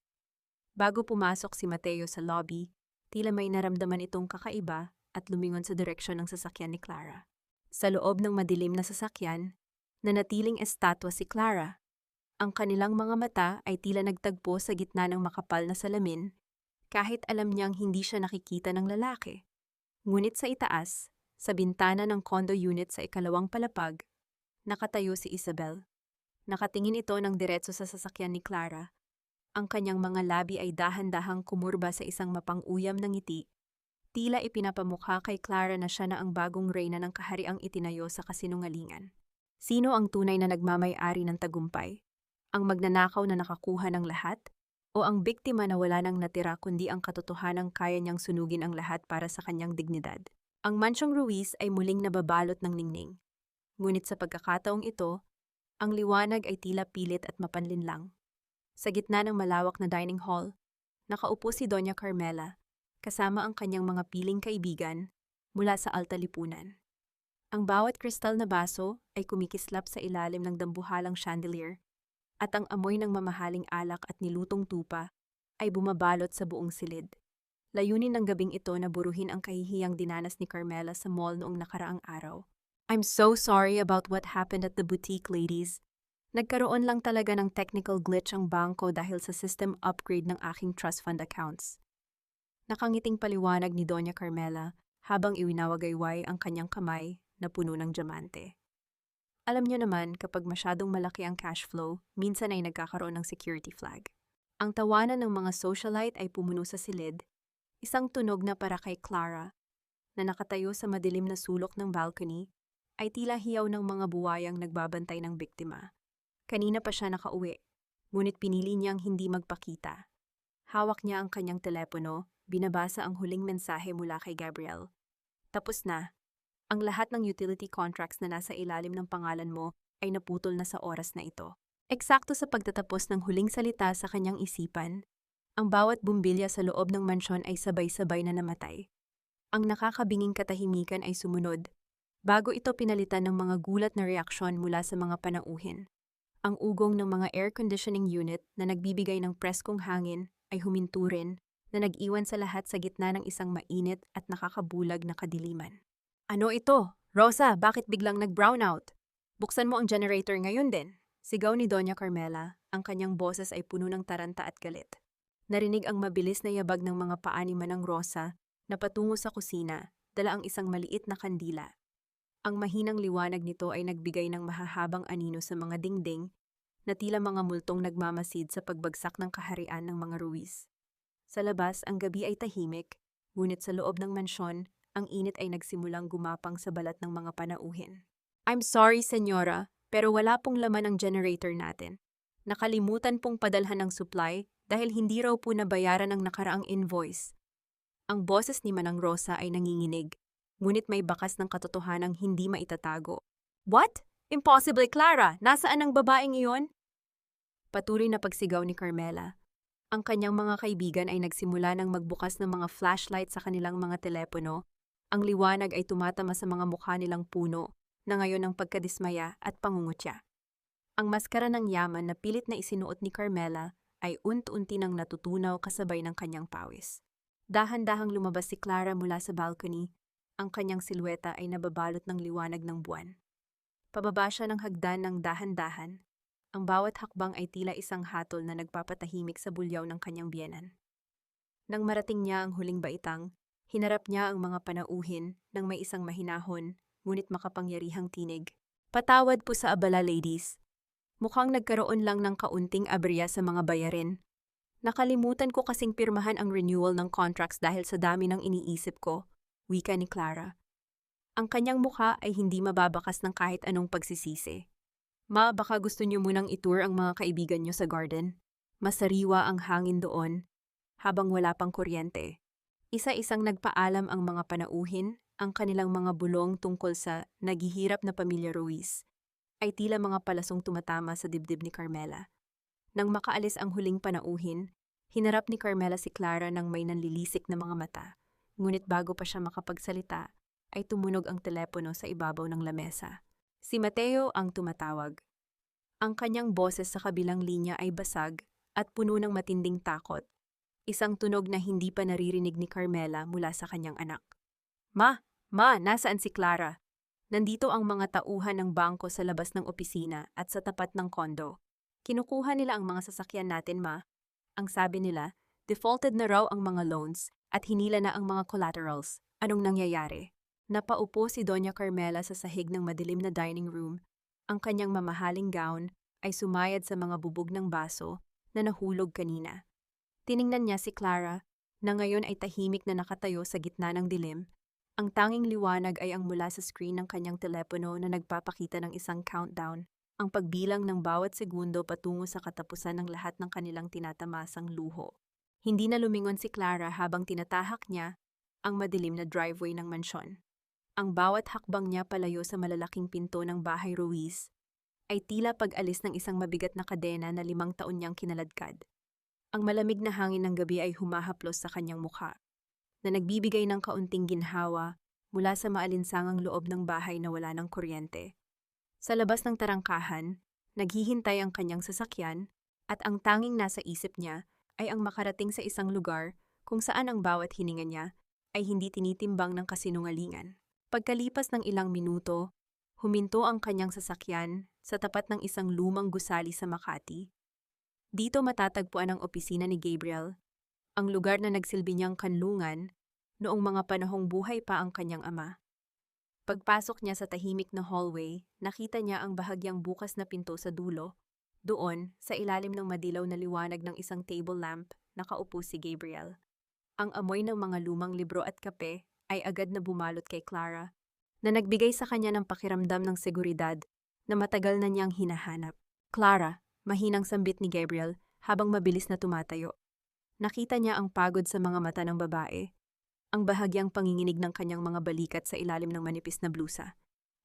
Bago pumasok si Mateo sa lobby, tila may naramdaman itong kakaiba at lumingon sa direksyon ng sasakyan ni Clara. Sa loob ng madilim na sasakyan, nanatiling estatwa si Clara. Ang kanilang mga mata ay tila nagtagpo sa gitna ng makapal na salamin, kahit alam niyang hindi siya nakikita ng lalaki. Ngunit sa itaas, sa bintana ng condo unit sa ikalawang palapag, nakatayo si Isabel. Nakatingin ito ng diretso sa sasakyan ni Clara. Ang kanyang mga labi ay dahan-dahang kumurba sa isang mapang-uyam na ngiti. Tila ipinapamukha kay Clara na siya na ang bagong reyna ng kahariang itinayo sa kasinungalingan. Sino ang tunay na nagmamay-ari ng tagumpay? Ang magnanakaw na nakakuha ng lahat? O ang biktima na wala nang natira kundi ang katotohanang kaya niyang sunugin ang lahat para sa kanyang dignidad? Ang Mansyong Ruiz ay muling nababalot ng ningning. Ngunit sa pagkakataong ito, ang liwanag ay tila pilit at mapanlinlang. Sa gitna ng malawak na dining hall, nakaupo si Doña Carmela, kasama ang kanyang mga piling kaibigan mula sa alta lipunan. Ang bawat kristal na baso ay kumikislap sa ilalim ng dambuhalang chandelier, at ang amoy ng mamahaling alak at nilutong tupa ay bumabalot sa buong silid. Layunin ng gabing ito na buruhin ang kahihiyang dinanas ni Carmela sa mall noong nakaraang araw. I'm so sorry about what happened at the boutique, ladies. Nagkaroon lang talaga ng technical glitch ang bangko dahil sa system upgrade ng aking trust fund accounts. Nakangiting paliwanag ni Doña Carmela habang iwinawagayway ang kanyang kamay na puno ng diamante. Alam niyo naman, kapag masyadong malaki ang cash flow, minsan ay nagkakaroon ng security flag. Ang tawanan ng mga socialite ay pumuno sa silid, isang tunog na para kay Clara, na nakatayo sa madilim na sulok ng balcony, ay tila hiyaw ng mga buwayang nagbabantay ng biktima. Kanina pa siya nakauwi, ngunit pinili niyang hindi magpakita. Hawak niya ang kanyang telepono, binabasa ang huling mensahe mula kay Gabriel. Tapos na. Ang lahat ng utility contracts na nasa ilalim ng pangalan mo ay naputol na sa oras na ito. Eksakto sa pagtatapos ng huling salita sa kanyang isipan, ang bawat bumbilya sa loob ng mansyon ay sabay-sabay na namatay. Ang nakakabinging katahimikan ay sumunod, bago ito pinalitan ng mga gulat na reaksyon mula sa mga panauhin. Ang ugong ng mga air conditioning unit na nagbibigay ng preskong hangin ay huminto rin, na nag-iwan sa lahat sa gitna ng isang mainit at nakakabulag na kadiliman. Ano ito? Rosa, bakit biglang nag-brownout? Buksan mo ang generator ngayon din. Sigaw ni Doña Carmela, ang kanyang boses ay puno ng taranta at galit. Narinig ang mabilis na yabag ng mga paa ni Manang Rosa na patungo sa kusina, dala ang isang maliit na kandila. Ang mahinang liwanag nito ay nagbigay ng mahahabang anino sa mga dingding na tila mga multong nagmamasid sa pagbagsak ng kaharian ng mga Ruiz. Sa labas, ang gabi ay tahimik, ngunit sa loob ng mansyon, ang init ay nagsimulang gumapang sa balat ng mga panauhin. I'm sorry, senyora, pero wala pong laman ang generator natin. Nakalimutan pong padalhan ng supply dahil hindi raw po nabayaran ang nakaraang invoice. Ang boses ni Manang Rosa ay nanginginig, ngunit may bakas ng katotohanang hindi maitatago. What? Impossible, Clara! Nasaan ang babaeng iyon? Patuloy na pagsigaw ni Carmela. Ang kanyang mga kaibigan ay nagsimula ng magbukas ng mga flashlight sa kanilang mga telepono. Ang liwanag ay tumatama sa mga mukha nilang puno, na ngayon ang pagkadismaya at pangungutya. Ang maskara ng yaman na pilit na isinuot ni Carmela ay unti-unti nang natutunaw kasabay ng kanyang pawis. Dahan-dahang lumabas si Clara mula sa balcony, ang kanyang silweta ay nababalot ng liwanag ng buwan. Pababa siya ng hagdan ng dahan-dahan. Ang bawat hakbang ay tila isang hatol na nagpapatahimik sa bulyaw ng kanyang biyenan. Nang marating niya ang huling baitang, hinarap niya ang mga panauhin nang may isang mahinahon, ngunit makapangyarihang tinig. Patawad po sa abala, ladies. Mukhang nagkaroon lang ng kaunting aberya sa mga bayarin. Nakalimutan ko kasing pirmahan ang renewal ng contracts dahil sa dami ng iniisip ko, wika ni Clara. Ang kanyang mukha ay hindi mababakas ng kahit anong pagsisisi. Ma, baka gusto niyo munang itour ang mga kaibigan niyo sa garden. Masariwa ang hangin doon, habang wala pang kuryente. Isa-isang nagpaalam ang mga panauhin, ang kanilang mga bulong tungkol sa naghihirap na pamilya Ruiz, ay tila mga palasong tumatama sa dibdib ni Carmela. Nang makaalis ang huling panauhin, hinarap ni Carmela si Clara ng may nanlilisik na mga mata. Ngunit bago pa siya makapagsalita, ay tumunog ang telepono sa ibabaw ng lamesa. Si Mateo ang tumatawag. Ang kanyang boses sa kabilang linya ay basag at puno ng matinding takot. Isang tunog na hindi pa naririnig ni Carmela mula sa kanyang anak. Ma, nasaan si Clara? Nandito ang mga tauhan ng bangko sa labas ng opisina at sa tapat ng kondo. Kinukuha nila ang mga sasakyan natin, ma. Ang sabi nila, defaulted na raw ang mga loans at hinila na ang mga collaterals. Anong nangyayari? Napaupo si Doña Carmela sa sahig ng madilim na dining room. Ang kanyang mamahaling gown ay sumayad sa mga bubog ng baso na nahulog kanina. Tiningnan niya si Clara, na ngayon ay tahimik na nakatayo sa gitna ng dilim. Ang tanging liwanag ay ang mula sa screen ng kanyang telepono na nagpapakita ng isang countdown, ang pagbilang ng bawat segundo patungo sa katapusan ng lahat ng kanilang tinatamasang luho. Hindi na lumingon si Clara habang tinatahak niya ang madilim na driveway ng mansyon. Ang bawat hakbang niya palayo sa malalaking pinto ng bahay Ruiz ay tila pag-alis ng isang mabigat na kadena na 5 taon niyang kinaladkad. Ang malamig na hangin ng gabi ay humahaplos sa kanyang mukha, na nagbibigay ng kaunting ginhawa mula sa maalinsangang loob ng bahay na wala ng kuryente. Sa labas ng tarangkahan, naghihintay ang kanyang sasakyan at ang tanging nasa isip niya ay ang makarating sa isang lugar kung saan ang bawat hininga niya ay hindi tinitimbang ng kasinungalingan. Pagkalipas ng ilang minuto, huminto ang kanyang sasakyan sa tapat ng isang lumang gusali sa Makati. Dito matatagpuan ang opisina ni Gabriel, ang lugar na nagsilbi niyang kanlungan noong mga panahong buhay pa ang kanyang ama. Pagpasok niya sa tahimik na hallway, nakita niya ang bahagyang bukas na pinto sa dulo. Doon, sa ilalim ng madilaw na liwanag ng isang table lamp, nakaupo si Gabriel. Ang amoy ng mga lumang libro at kape ay agad na bumalot kay Clara, na nagbigay sa kanya ng pakiramdam ng seguridad na matagal na niyang hinahanap. Clara, mahinang sambit ni Gabriel habang mabilis na tumatayo. Nakita niya ang pagod sa mga mata ng babae, ang bahagyang panginginig ng kanyang mga balikat sa ilalim ng manipis na blusa.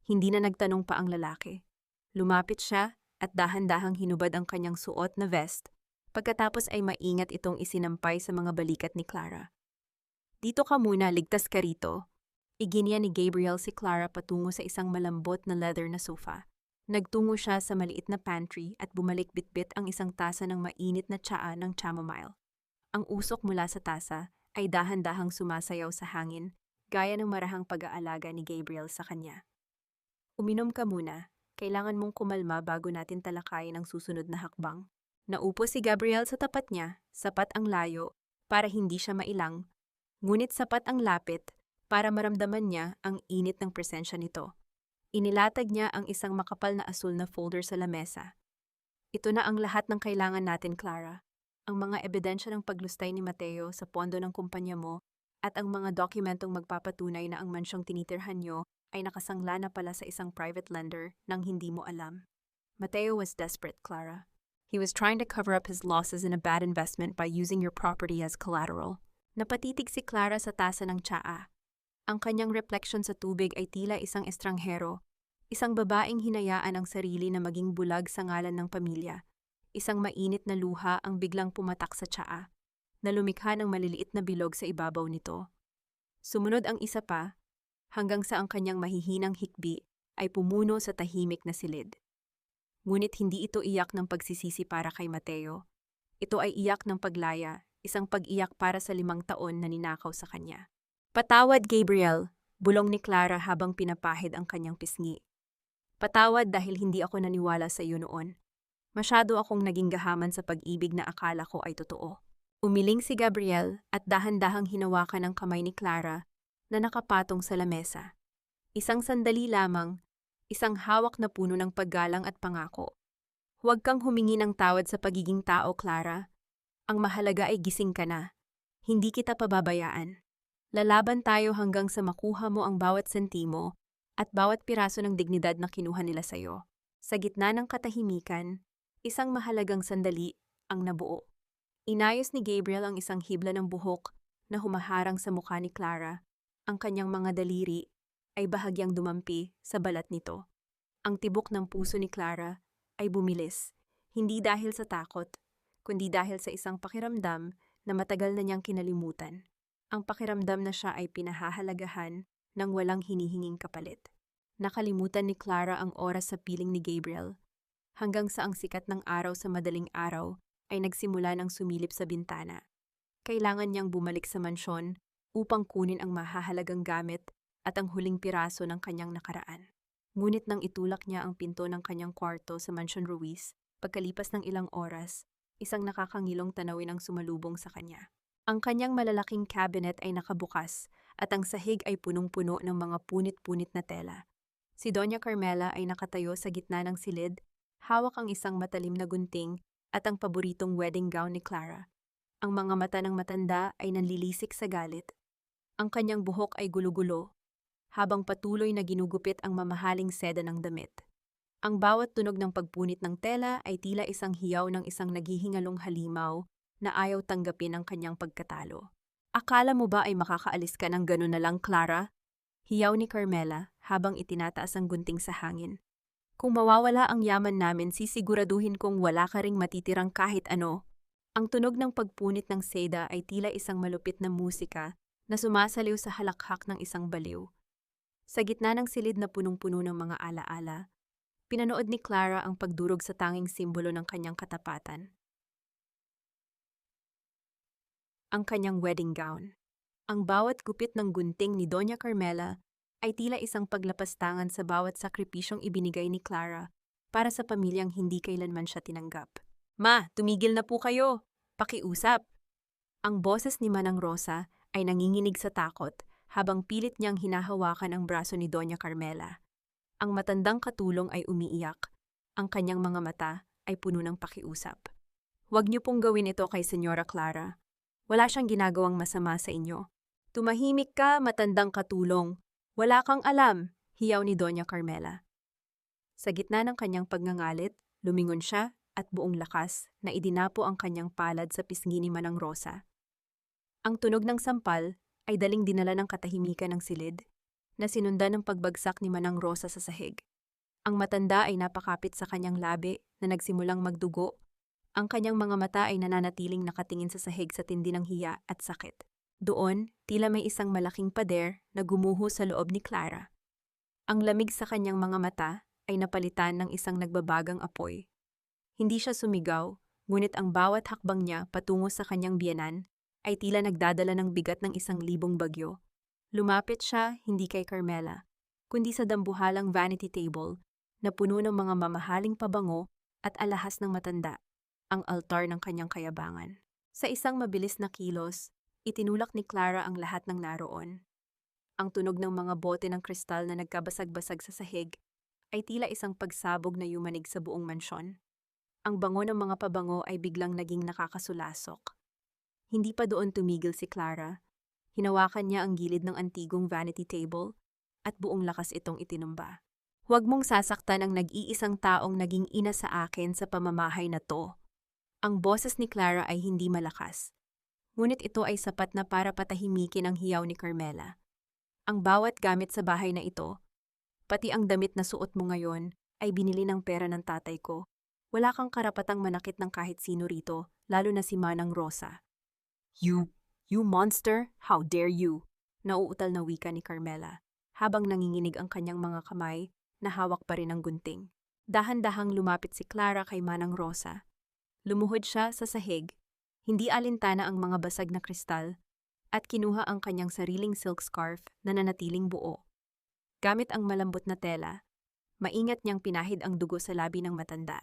Hindi na nagtanong pa ang lalaki. Lumapit siya at dahan-dahang hinubad ang kanyang suot na vest, pagkatapos ay maingat itong isinampay sa mga balikat ni Clara. Dito ka muna, ligtas ka rito. Iginya ni Gabriel si Clara patungo sa isang malambot na leather na sofa. Nagtungo siya sa maliit na pantry at bumalik bitbit ang isang tasa ng mainit na tsaa ng chamomile. Ang usok mula sa tasa ay dahan-dahang sumasayaw sa hangin, gaya ng marahang pag-aalaga ni Gabriel sa kanya. Uminom ka muna, kailangan mong kumalma bago natin talakayin ang susunod na hakbang. Naupo si Gabriel sa tapat niya, sapat ang layo para hindi siya mailang, ngunit sapat ang lapit para maramdaman niya ang init ng presensya nito. Inilatag niya ang isang makapal na asul na folder sa lamesa. Ito na ang lahat ng kailangan natin, Clara. Ang mga ebidensya ng paglustay ni Mateo sa pondo ng kumpanya mo at ang mga dokumentong magpapatunay na ang mansyong tinitirhan niyo ay nakasangla na pala sa isang private lender nang hindi mo alam. Mateo was desperate, Clara. He was trying to cover up his losses in a bad investment by using your property as collateral. Napatitig si Clara sa tasa ng tsaa. Ang kanyang refleksyon sa tubig ay tila isang estranghero, isang babaeng hinayaan ang sarili na maging bulag sa ngalan ng pamilya. Isang mainit na luha ang biglang pumatak sa tsaa, na lumikha ng maliliit na bilog sa ibabaw nito. Sumunod ang isa pa, hanggang sa ang kanyang mahihinang hikbi ay pumuno sa tahimik na silid. Ngunit hindi ito iyak ng pagsisisi para kay Mateo. Ito ay iyak ng paglaya, isang pag-iyak para sa 5 taon na ninakaw sa kanya. Patawad, Gabriel, bulong ni Clara habang pinapahid ang kanyang pisngi. Patawad dahil hindi ako naniwala sa iyo noon. Masyado akong naging gahaman sa pag-ibig na akala ko ay totoo. Umiling si Gabriel at dahan-dahang hinawakan ang kamay ni Clara na nakapatong sa lamesa. Isang sandali lamang, isang hawak na puno ng paggalang at pangako. Huwag kang humingi ng tawad sa pagiging tao, Clara. Ang mahalaga ay gising ka na. Hindi kita pababayaan. Lalaban tayo hanggang sa makuha mo ang bawat sentimo at bawat piraso ng dignidad na kinuha nila sa'yo. Sa gitna ng katahimikan, isang mahalagang sandali ang nabuo. Inayos ni Gabriel ang isang hibla ng buhok na humaharang sa mukha ni Clara. Ang kanyang mga daliri ay bahagyang dumampi sa balat nito. Ang tibok ng puso ni Clara ay bumilis, hindi dahil sa takot, kundi dahil sa isang pakiramdam na matagal na niyang kinalimutan. Ang pakiramdam na siya ay pinahahalagahan ng walang hinihinging kapalit. Nakalimutan ni Clara ang oras sa piling ni Gabriel, hanggang sa ang sikat ng araw sa madaling araw ay nagsimula ng sumilip sa bintana. Kailangan niyang bumalik sa mansyon upang kunin ang mahahalagang gamit at ang huling piraso ng kanyang nakaraan. Ngunit nang itulak niya ang pinto ng kanyang kwarto sa Mansion Ruiz, pagkalipas ng ilang oras, isang nakakangilong tanawin ang sumalubong sa kanya. Ang kanyang malalaking cabinet ay nakabukas at ang sahig ay punong-puno ng mga punit-punit na tela. Si Doña Carmela ay nakatayo sa gitna ng silid, hawak ang isang matalim na gunting at ang paboritong wedding gown ni Clara. Ang mga mata ng matanda ay nanlilisik sa galit. Ang kanyang buhok ay gulo-gulo, habang patuloy na ginugupit ang mamahaling seda ng damit. Ang bawat tunog ng pagpunit ng tela ay tila isang hiyaw ng isang naghihingalong halimaw na ayaw tanggapin ang kanyang pagkatalo. Akala mo ba ay makakaalis ka ng gano'n na lang, Clara? Hiyaw ni Carmela habang itinataas ang gunting sa hangin. Kung mawawala ang yaman namin, sisiguraduhin kong wala ka ring matitirang kahit ano. Ang tunog ng pagpunit ng seda ay tila isang malupit na musika na sumasaliw sa halakhak ng isang baliw. Sa gitna ng silid na punong-puno ng mga alaala, pinanood ni Clara ang pagdurog sa tanging simbolo ng kanyang katapatan. Ang kanyang wedding gown. Ang bawat gupit ng gunting ni Doña Carmela ay tila isang paglapastangan sa bawat sakripisyong ibinigay ni Clara para sa pamilyang hindi kailanman siya tinanggap. Ma, tumigil na po kayo! Pakiusap! Ang boses ni Manang Rosa ay nanginginig sa takot habang pilit niyang hinahawakan ang braso ni Doña Carmela. Ang matandang katulong ay umiiyak. Ang kanyang mga mata ay puno ng pakiusap. Huwag niyo pong gawin ito kay Senyora Clara. Wala siyang ginagawang masama sa inyo. Tumahimik ka, matandang katulong. Wala kang alam, hiyaw ni Doña Carmela. Sa gitna ng kanyang pagngangalit, lumingon siya at buong lakas na idinapo ang kanyang palad sa pisngi ni Manang Rosa. Ang tunog ng sampal ay daling dinala ng katahimikan ng silid na sinundan ng pagbagsak ni Manang Rosa sa sahig. Ang matanda ay napakapit sa kanyang labi na nagsimulang magdugo. Ang kanyang mga mata ay nananatiling nakatingin sa sahig sa tindi ng hiya at sakit. Doon, tila may isang malaking pader na gumuho sa loob ni Clara. Ang lamig sa kanyang mga mata ay napalitan ng isang nagbabagang apoy. Hindi siya sumigaw, ngunit ang bawat hakbang niya patungo sa kanyang biyenan ay tila nagdadala ng bigat ng 1,000 bagyo. Lumapit siya hindi kay Carmela, kundi sa dambuhalang vanity table na puno ng mga mamahaling pabango at alahas ng matanda, ang altar ng kanyang kayabangan. Sa isang mabilis na kilos, itinulak ni Clara ang lahat ng naroon. Ang tunog ng mga bote ng kristal na nagkabasag-basag sa sahig ay tila isang pagsabog na yumanig sa buong mansyon. Ang bango ng mga pabango ay biglang naging nakakasulasok. Hindi pa doon tumigil si Clara. Hinawakan niya ang gilid ng antigong vanity table at buong lakas itong itinumba. Huwag mong sasaktan ang nag-iisang taong naging ina sa akin sa pamamahay na to. Ang boses ni Clara ay hindi malakas. Ngunit ito ay sapat na para patahimikin ang hiyaw ni Carmela. Ang bawat gamit sa bahay na ito, pati ang damit na suot mo ngayon, ay binili ng pera ng tatay ko. Wala kang karapatang manakit ng kahit sino rito, lalo na si Manang Rosa. You monster, how dare you? Nauutal na wika ni Carmela, habang nanginginig ang kanyang mga kamay na hawak pa rin ang gunting. Dahan-dahang lumapit si Clara kay Manang Rosa. Lumuhod siya sa sahig, hindi alintana ang mga basag na kristal, at kinuha ang kanyang sariling silk scarf na nanatiling buo. Gamit ang malambot na tela, maingat niyang pinahid ang dugo sa labi ng matanda.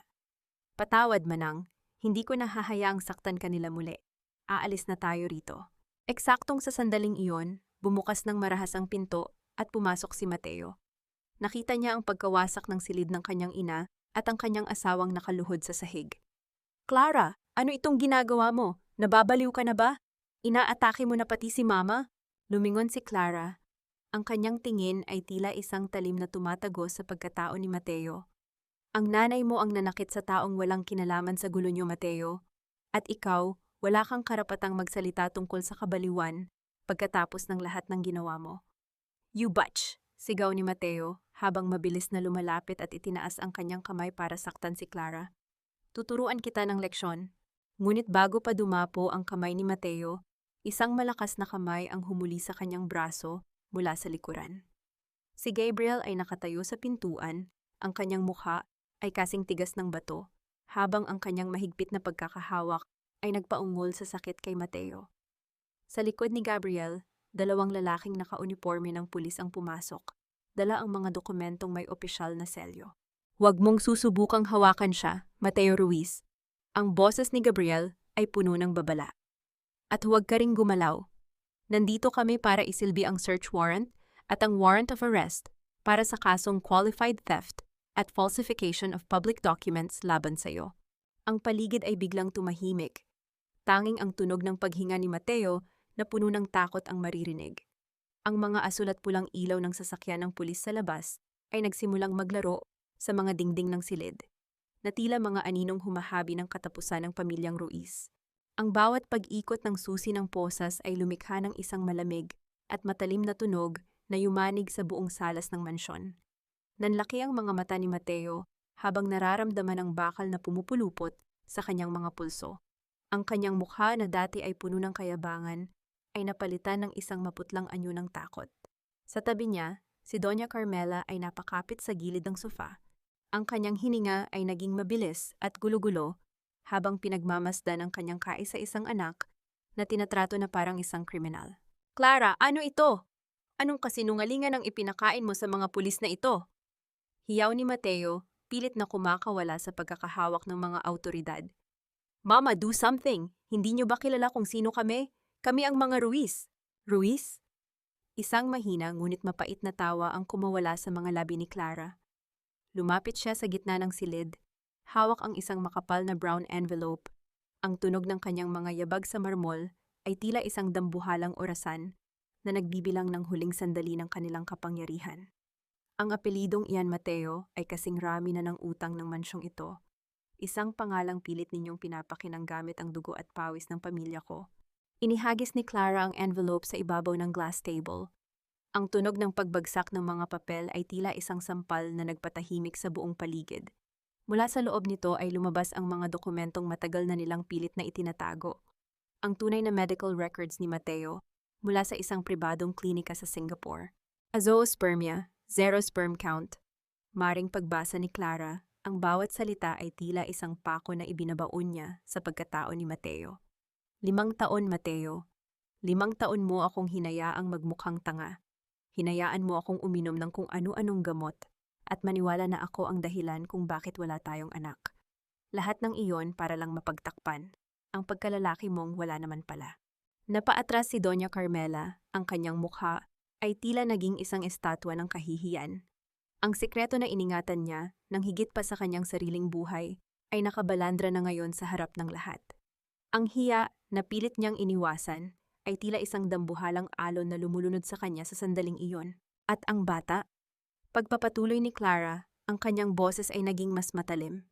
Patawad, Manang, hindi ko nahahayaang saktan kanila muli. Aalis na tayo rito. Eksaktong sa sandaling iyon, bumukas ng marahas ang pinto at pumasok si Mateo. Nakita niya ang pagkawasak ng silid ng kanyang ina at ang kanyang asawang nakaluhod sa sahig. Clara, ano itong ginagawa mo? Nababaliw ka na ba? Inaatake mo na pati si Mama? Lumingon si Clara. Ang kanyang tingin ay tila isang talim na tumatagos sa pagkatao ni Mateo. Ang nanay mo ang nanakit sa taong walang kinalaman sa gulo niyo, Mateo. At ikaw, wala kang karapatang magsalita tungkol sa kabaliwan pagkatapos ng lahat ng ginawa mo. You butch! Sigaw ni Mateo habang mabilis na lumalapit at itinaas ang kanyang kamay para saktan si Clara. Tuturuan kita ng leksyon. Ngunit bago pa dumapo ang kamay ni Mateo, isang malakas na kamay ang humuli sa kanyang braso mula sa likuran. Si Gabriel ay nakatayo sa pintuan, ang kanyang mukha ay kasing tigas ng bato, habang ang kanyang mahigpit na pagkakahawak ay nagpaungol sa sakit kay Mateo. Sa likod ni Gabriel, dalawang lalaking nakauniporme ng pulis ang pumasok, dala ang mga dokumentong may opisyal na selyo. Huwag mong susubukang hawakan siya, Mateo Ruiz. Ang boses ni Gabriel ay puno ng babala. At huwag ka ring gumalaw. Nandito kami para isilbi ang search warrant at ang warrant of arrest para sa kasong qualified theft at falsification of public documents laban sa iyo. Ang paligid ay biglang tumahimik. Tanging ang tunog ng paghinga ni Mateo na puno ng takot ang maririnig. Ang mga asul at pulang ilaw ng sasakyan ng pulis sa labas ay nagsimulang maglaro sa mga dingding ng silid, na tila mga aninong humahabi ng katapusan ng pamilyang Ruiz. Ang bawat pag-ikot ng susi ng posas ay lumikha ng isang malamig at matalim na tunog na yumanig sa buong salas ng mansyon. Nanlaki ang mga mata ni Mateo habang nararamdaman ang bakal na pumupulupot sa kanyang mga pulso. Ang kanyang mukha na dati ay puno ng kayabangan ay napalitan ng isang maputlang anyo ng takot. Sa tabi niya, si Doña Carmela ay napakapit sa gilid ng sofa. Ang kanyang hininga ay naging mabilis at gulo-gulo habang pinagmamasdan ang kanyang kaisa-isang anak na tinatrato na parang isang kriminal. Clara, ano ito? Anong kasinungalingan ang ipinakain mo sa mga pulis na ito? Hiyaw ni Mateo, pilit na kumakawala sa pagkakahawak ng mga autoridad. Mama, do something! Hindi niyo ba kilala kung sino kami? Kami ang mga Ruiz. Ruiz? Isang mahina ngunit mapait na tawa ang kumawala sa mga labi ni Clara. Lumapit siya sa gitna ng silid. Hawak ang isang makapal na brown envelope. Ang tunog ng kanyang mga yabag sa marmol ay tila isang dambuhalang orasan na nagbibilang ng huling sandali ng kanilang kapangyarihan. Ang apelidong Ian Mateo ay kasing rami na ng utang ng mansyong ito. Isang pangalang pilit ninyong pinapakinang gamit ang dugo at pawis ng pamilya ko. Inihagis ni Clara ang envelope sa ibabaw ng glass table. Ang tunog ng pagbagsak ng mga papel ay tila isang sampal na nagpatahimik sa buong paligid. Mula sa loob nito ay lumabas ang mga dokumentong matagal na nilang pilit na itinatago. Ang tunay na medical records ni Mateo mula sa isang pribadong klinika sa Singapore. Azoospermia, 0 sperm count. Maring pagbasa ni Clara, ang bawat salita ay tila isang pako na ibinabaon niya sa pagkatao ni Mateo. 5 taon, Mateo. 5 taon mo akong hinayaang magmukhang tanga. Hinayaan mo akong uminom ng kung ano-anong gamot at maniwala na ako ang dahilan kung bakit wala tayong anak. Lahat ng iyon para lang mapagtakpan. Ang pagkalalaki mong wala naman pala. Napaatras si Doña Carmela, ang kanyang mukha ay tila naging isang estatwa ng kahihiyan. Ang sikreto na iningatan niya, nang higit pa sa kanyang sariling buhay, ay nakabalandra na ngayon sa harap ng lahat. Ang hiya na pilit niyang iniwasan ay tila isang dambuhalang alon na lumulunod sa kanya sa sandaling iyon. At ang bata? Pagpapatuloy ni Clara, ang kanyang boses ay naging mas matalim.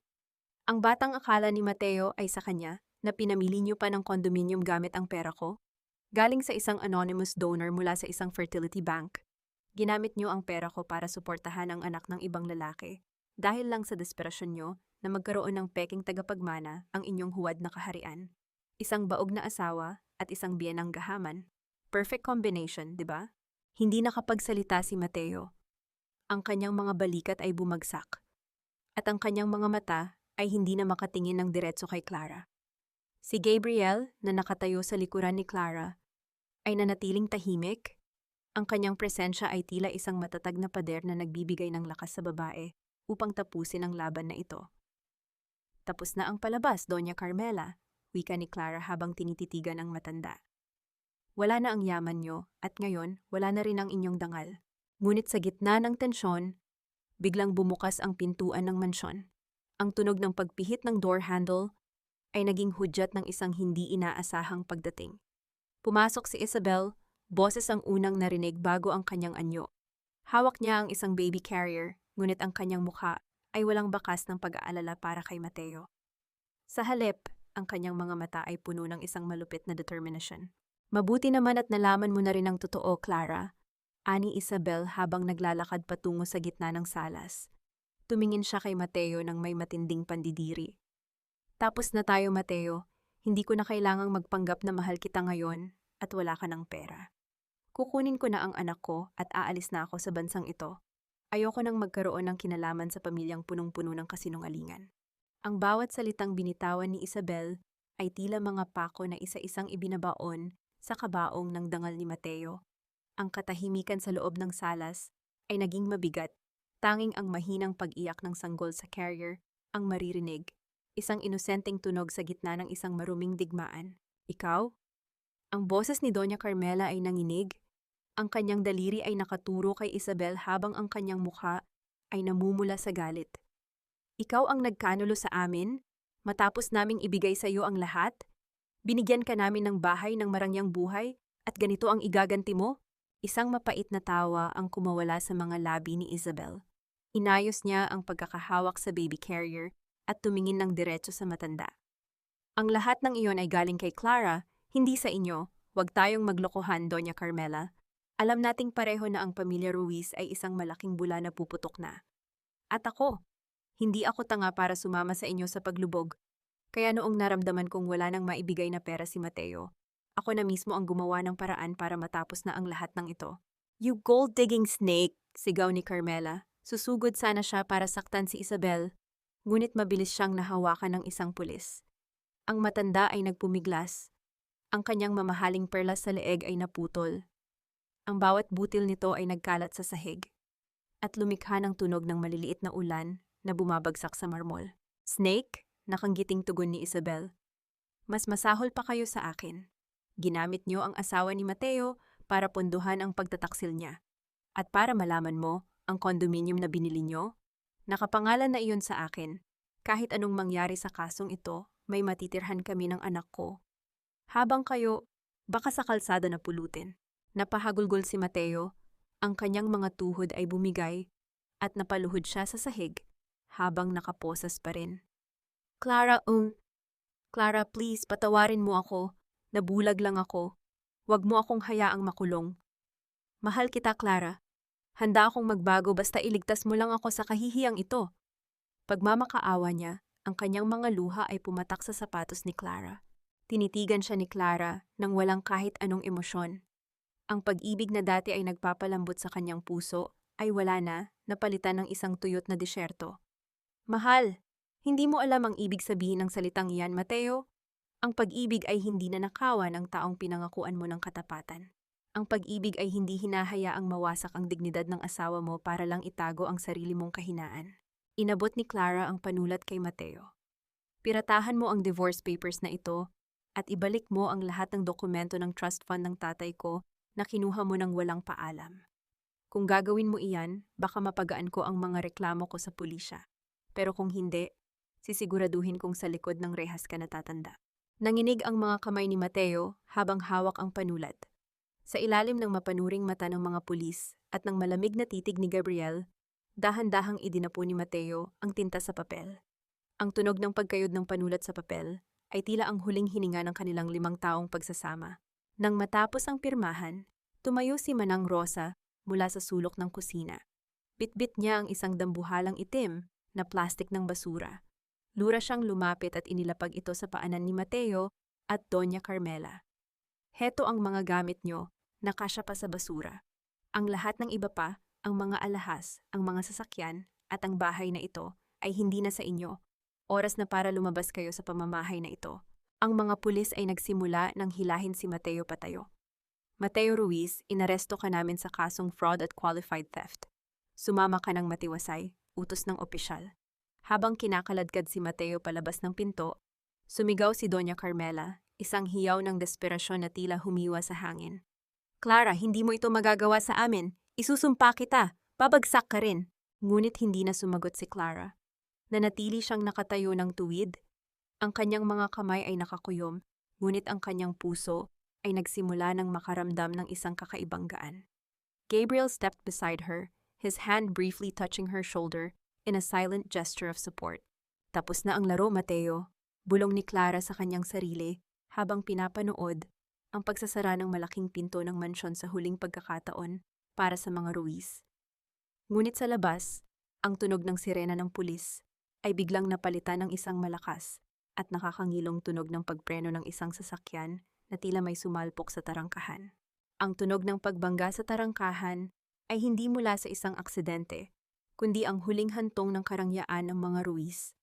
Ang batang akala ni Mateo ay sa kanya na pinamili niyo pa ng condominium gamit ang pera ko? Galing sa isang anonymous donor mula sa isang fertility bank. Ginamit niyo ang pera ko para suportahan ang anak ng ibang lalaki dahil lang sa desperasyon niyo na magkaroon ng peking tagapagmana ang inyong huwad na kaharian. Isang baog na asawa at isang biyenang gahaman. Perfect combination, di ba? Hindi nakapagsalita si Mateo. Ang kanyang mga balikat ay bumagsak. At ang kanyang mga mata ay hindi na makatingin ng diretso kay Clara. Si Gabriel, na nakatayo sa likuran ni Clara, ay nanatiling tahimik. Ang kanyang presensya ay tila isang matatag na pader na nagbibigay ng lakas sa babae upang tapusin ang laban na ito. Tapos na ang palabas, Doña Carmela, wika ni Clara habang tinititigan ang matanda. Wala na ang yaman niyo at ngayon wala na rin ang inyong dangal. Ngunit sa gitna ng tensyon, biglang bumukas ang pintuan ng mansyon. Ang tunog ng pagpihit ng door handle ay naging hudyat ng isang hindi inaasahang pagdating. Pumasok si Isabel, boses ang unang narinig bago ang kanyang anyo. Hawak niya ang isang baby carrier, ngunit ang kanyang mukha ay walang bakas ng pag-aalala para kay Mateo. Sa halip, ang kanyang mga mata ay puno ng isang malupit na determination. Mabuti naman at nalaman mo na rin ang totoo, Clara, ani Isabel habang naglalakad patungo sa gitna ng salas. Tumingin siya kay Mateo nang may matinding pandidiri. Tapos na tayo, Mateo. Hindi ko na kailangang magpanggap na mahal kita ngayon at wala ka ng pera. Kukunin ko na ang anak ko at aalis na ako sa bansang ito. Ayoko nang magkaroon ng kinalaman sa pamilyang punong-puno ng kasinungalingan. Ang bawat salitang binitawan ni Isabel ay tila mga pako na isa-isang ibinabaon sa kabaong ng dangal ni Mateo. Ang katahimikan sa loob ng salas ay naging mabigat. Tanging ang mahinang pag-iyak ng sanggol sa carrier ang maririnig. Isang inosenteng tunog sa gitna ng isang maruming digmaan. Ikaw? Ang boses ni Doña Carmela ay nanginig. Ang kanyang daliri ay nakaturo kay Isabel habang ang kanyang mukha ay namumula sa galit. Ikaw ang nagkanulo sa amin? Matapos naming ibigay sa iyo ang lahat? Binigyan ka namin ng bahay ng marangyang buhay at ganito ang igaganti mo? Isang mapait na tawa ang kumawala sa mga labi ni Isabel. Inayos niya ang pagkakahawak sa baby carrier at tumingin ng diretso sa matanda. Ang lahat ng iyon ay galing kay Clara, hindi sa inyo. Huwag tayong maglokohan, Doña Carmela. Alam nating pareho na ang pamilya Ruiz ay isang malaking bula na puputok na. At ako, hindi ako tanga para sumama sa inyo sa paglubog. Kaya noong naramdaman kong wala nang maibigay na pera si Mateo, ako na mismo ang gumawa ng paraan para matapos na ang lahat ng ito. You gold-digging snake, sigaw ni Carmela. Susugod sana siya para saktan si Isabel, ngunit mabilis siyang nahawakan ng isang pulis. Ang matanda ay nagpumiglas. Ang kanyang mamahaling perlas sa leeg ay naputol. Ang bawat butil nito ay nagkalat sa sahig at lumikha ng tunog ng maliliit na ulan na bumabagsak sa marmol. Snake, nakanggiting tugon ni Isabel. Mas masahol pa kayo sa akin. Ginamit niyo ang asawa ni Mateo para ponduhan ang pagtataksil niya. At para malaman mo, ang condominium na binili niyo, nakapangalan na iyon sa akin. Kahit anong mangyari sa kasong ito, may matitirhan kami ng anak ko. Habang kayo, baka sa kalsada na pulutin. Napahagulgol si Mateo, ang kanyang mga tuhod ay bumigay at napaluhod siya sa sahig habang nakaposas pa rin. Clara, please, patawarin mo ako. Nabulag lang ako. Huwag mo akong hayaang makulong. Mahal kita, Clara. Handa akong magbago basta iligtas mo lang ako sa kahihiyang ito. Pagmamakaawa niya, ang kanyang mga luha ay pumatak sa sapatos ni Clara. Tinitigan siya ni Clara nang walang kahit anong emosyon. Ang pag-ibig na dati ay nagpapalambot sa kanyang puso ay wala na, napalitan ng isang tuyot na disyerto. Mahal, hindi mo alam ang ibig sabihin ng salitang iyan, Mateo? Ang pag-ibig ay hindi nanakawan ng taong pinangakuan mo ng katapatan. Ang pag-ibig ay hindi hinahayaang mawasak ang dignidad ng asawa mo para lang itago ang sarili mong kahinaan. Inabot ni Clara ang panulat kay Mateo. Piratahan mo ang divorce papers na ito at ibalik mo ang lahat ng dokumento ng trust fund ng tatay ko na kinuha mo ng walang paalam. Kung gagawin mo iyan, baka mapagaan ko ang mga reklamo ko sa pulisya. Pero kung hindi, sisiguraduhin kong sa likod ng rehas ka natatanda. Nanginig ang mga kamay ni Mateo habang hawak ang panulat. Sa ilalim ng mapanuring mata ng mga pulis at ng malamig na titig ni Gabriel, dahan-dahang idinapo ni Mateo ang tinta sa papel. Ang tunog ng pagkayod ng panulat sa papel ay tila ang huling hininga ng kanilang 5 taong pagsasama. Nang matapos ang pirmahan, tumayo si Manang Rosa mula sa sulok ng kusina. Bitbit niya ang isang dambuhalang itim na plastik ng basura. Lura siyang lumapit at inilapag ito sa paanan ni Mateo at Doña Carmela. Heto ang mga gamit nyo, nakasya pa sa basura. Ang lahat ng iba pa, ang mga alahas, ang mga sasakyan, at ang bahay na ito ay hindi na sa inyo. Oras na para lumabas kayo sa pamamahay na ito. Ang mga pulis ay nagsimula nang hilahin si Mateo patayo. Mateo Ruiz, inaresto ka namin sa kasong fraud at qualified theft. Sumama ka ng matiwasay, utos ng opisyal. Habang kinakaladkad si Mateo palabas ng pinto, sumigaw si Doña Carmela, isang hiyaw ng desperasyon na tila humiwa sa hangin. Clara, hindi mo ito magagawa sa amin. Isusumpa kita. Babagsak ka rin. Ngunit hindi na sumagot si Clara. Nanatili siyang nakatayo ng tuwid. Ang kanyang mga kamay ay nakakuyom, ngunit ang kanyang puso ay nagsimula ng makaramdam ng isang kakaibang gaan. Gabriel stepped beside her, his hand briefly touching her shoulder in a silent gesture of support. Tapos na ang laro, Mateo. Bulong ni Clara sa kanyang sarili habang pinapanood ang pagsasara ng malaking pinto ng mansyon sa huling pagkakataon para sa mga Ruiz. Ngunit sa labas, ang tunog ng sirena ng pulis ay biglang napalitan ng isang malakas at nakakangilong tunog ng pagpreno ng isang sasakyan na tila may sumalpok sa tarangkahan. Ang tunog ng pagbangga sa tarangkahan ay hindi mula sa isang aksidente, kundi ang huling hantong ng karangyaan ng mga Ruiz.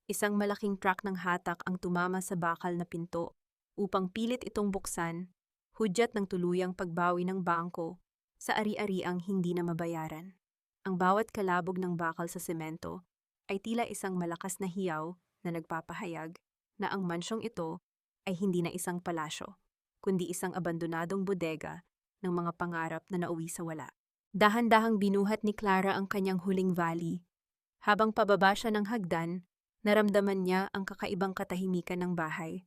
Isang malaking truck ng hatak ang tumama sa bakal na pinto upang pilit itong buksan, hudyat ng tuluyang pagbawi ng bangko sa ari-ariang hindi na mabayaran. Ang bawat kalabog ng bakal sa semento ay tila isang malakas na hiyaw na nagpapahayag na ang mansyong ito ay hindi na isang palasyo, kundi isang abandonadong bodega ng mga pangarap na nauwi sa wala. Dahan-dahang binuhat ni Clara ang kanyang huling valley. Habang pababa siya ng hagdan, naramdaman niya ang kakaibang katahimikan ng bahay.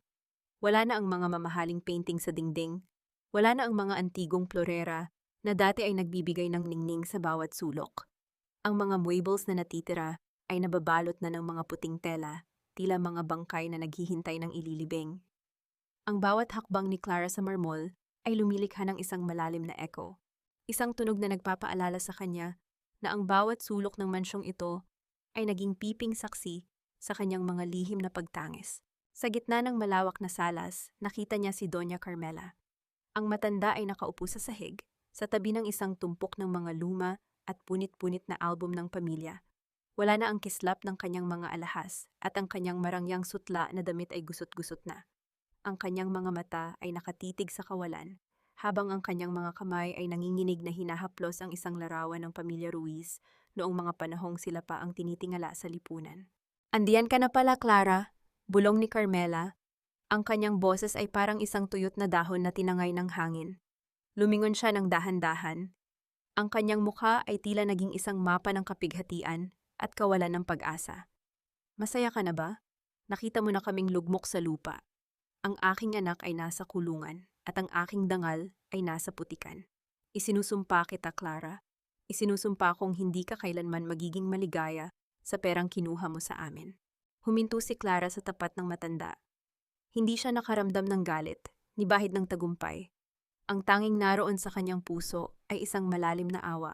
Wala na ang mga mamahaling painting sa dingding. Wala na ang mga antigong florera na dati ay nagbibigay ng ningning sa bawat sulok. Ang mga muebles na natitira ay nababalot na ng mga puting tela, tila mga bangkay na naghihintay ng ililibing. Ang bawat hakbang ni Clara sa marmol ay lumilikha ng isang malalim na echo. Isang tunog na nagpapaalala sa kanya na ang bawat sulok ng mansyong ito ay naging piping saksi sa kanyang mga lihim na pagtangis. Sa gitna ng malawak na salas, nakita niya si Doña Carmela. Ang matanda ay nakaupo sa sahig, sa tabi ng isang tumpok ng mga luma at punit-punit na album ng pamilya. Wala na ang kislap ng kanyang mga alahas at ang kanyang marangyang sutla na damit ay gusot-gusot na. Ang kanyang mga mata ay nakatitig sa kawalan, habang ang kanyang mga kamay ay nanginginig na hinahaplos ang isang larawan ng pamilya Ruiz noong mga panahong sila pa ang tinitingala sa lipunan. "Andiyan ka na pala, Clara," bulong ni Carmela. Ang kanyang boses ay parang isang tuyot na dahon na tinangay ng hangin. Lumingon siya ng dahan-dahan. Ang kanyang mukha ay tila naging isang mapa ng kapighatian at kawalan ng pag-asa. "Masaya ka na ba? Nakita mo na kaming lugmok sa lupa. Ang aking anak ay nasa kulungan at ang aking dangal ay nasa putikan. Isinusumpa kita, Clara. Isinusumpa kong hindi ka kailanman magiging maligaya sa perang kinuha mo sa amin." Huminto si Clara sa tapat ng matanda. Hindi siya nakaramdam ng galit, ni bahid ng tagumpay. Ang tanging naroon sa kanyang puso ay isang malalim na awa,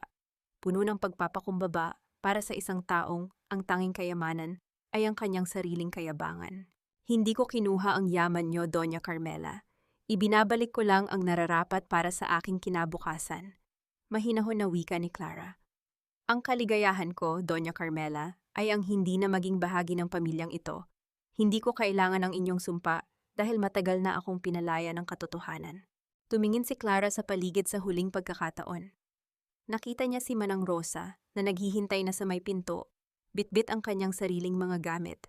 puno ng pagpapakumbaba para sa isang taong ang tanging kayamanan ay ang kanyang sariling kayabangan. "Hindi ko kinuha ang yaman niyo, Doña Carmela. Ibinabalik ko lang ang nararapat para sa aking kinabukasan." Mahinahon na wika ni Clara. "Ang kaligayahan ko, Doña Carmela, ay ang hindi na maging bahagi ng pamilyang ito. Hindi ko kailangan ng inyong sumpa dahil matagal na akong pinalaya ng katotohanan." Tumingin si Clara sa paligid sa huling pagkakataon. Nakita niya si Manang Rosa na naghihintay na sa may pinto, bitbit ang kanyang sariling mga gamit.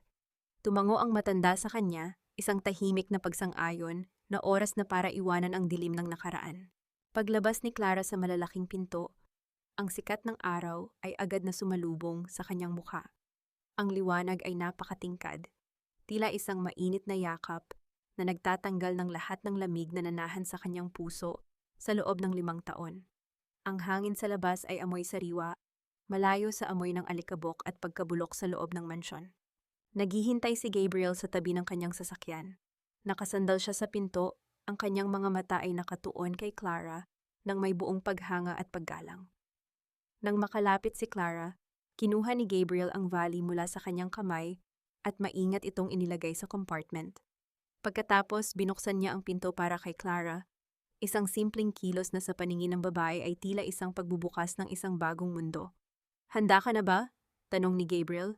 Tumango ang matanda sa kanya, isang tahimik na pagsang-ayon na oras na para iwanan ang dilim ng nakaraan. Paglabas ni Clara sa malalaking pinto, ang sikat ng araw ay agad na sumalubong sa kanyang mukha. Ang liwanag ay napakatingkad, tila isang mainit na yakap na nagtatanggal ng lahat ng lamig na nanahan sa kanyang puso sa loob ng 5 taon. Ang hangin sa labas ay amoy sariwa, malayo sa amoy ng alikabok at pagkabulok sa loob ng mansyon. Naghihintay si Gabriel sa tabi ng kanyang sasakyan. Nakasandal siya sa pinto, ang kanyang mga mata ay nakatuon kay Clara nang may buong paghanga at paggalang. Nang makalapit si Clara, kinuha ni Gabriel ang valley mula sa kanyang kamay at maingat itong inilagay sa compartment. Pagkatapos, binuksan niya ang pinto para kay Clara. Isang simpleng kilos na sa paningin ng babae ay tila isang pagbubukas ng isang bagong mundo. "Handa ka na ba?" tanong ni Gabriel.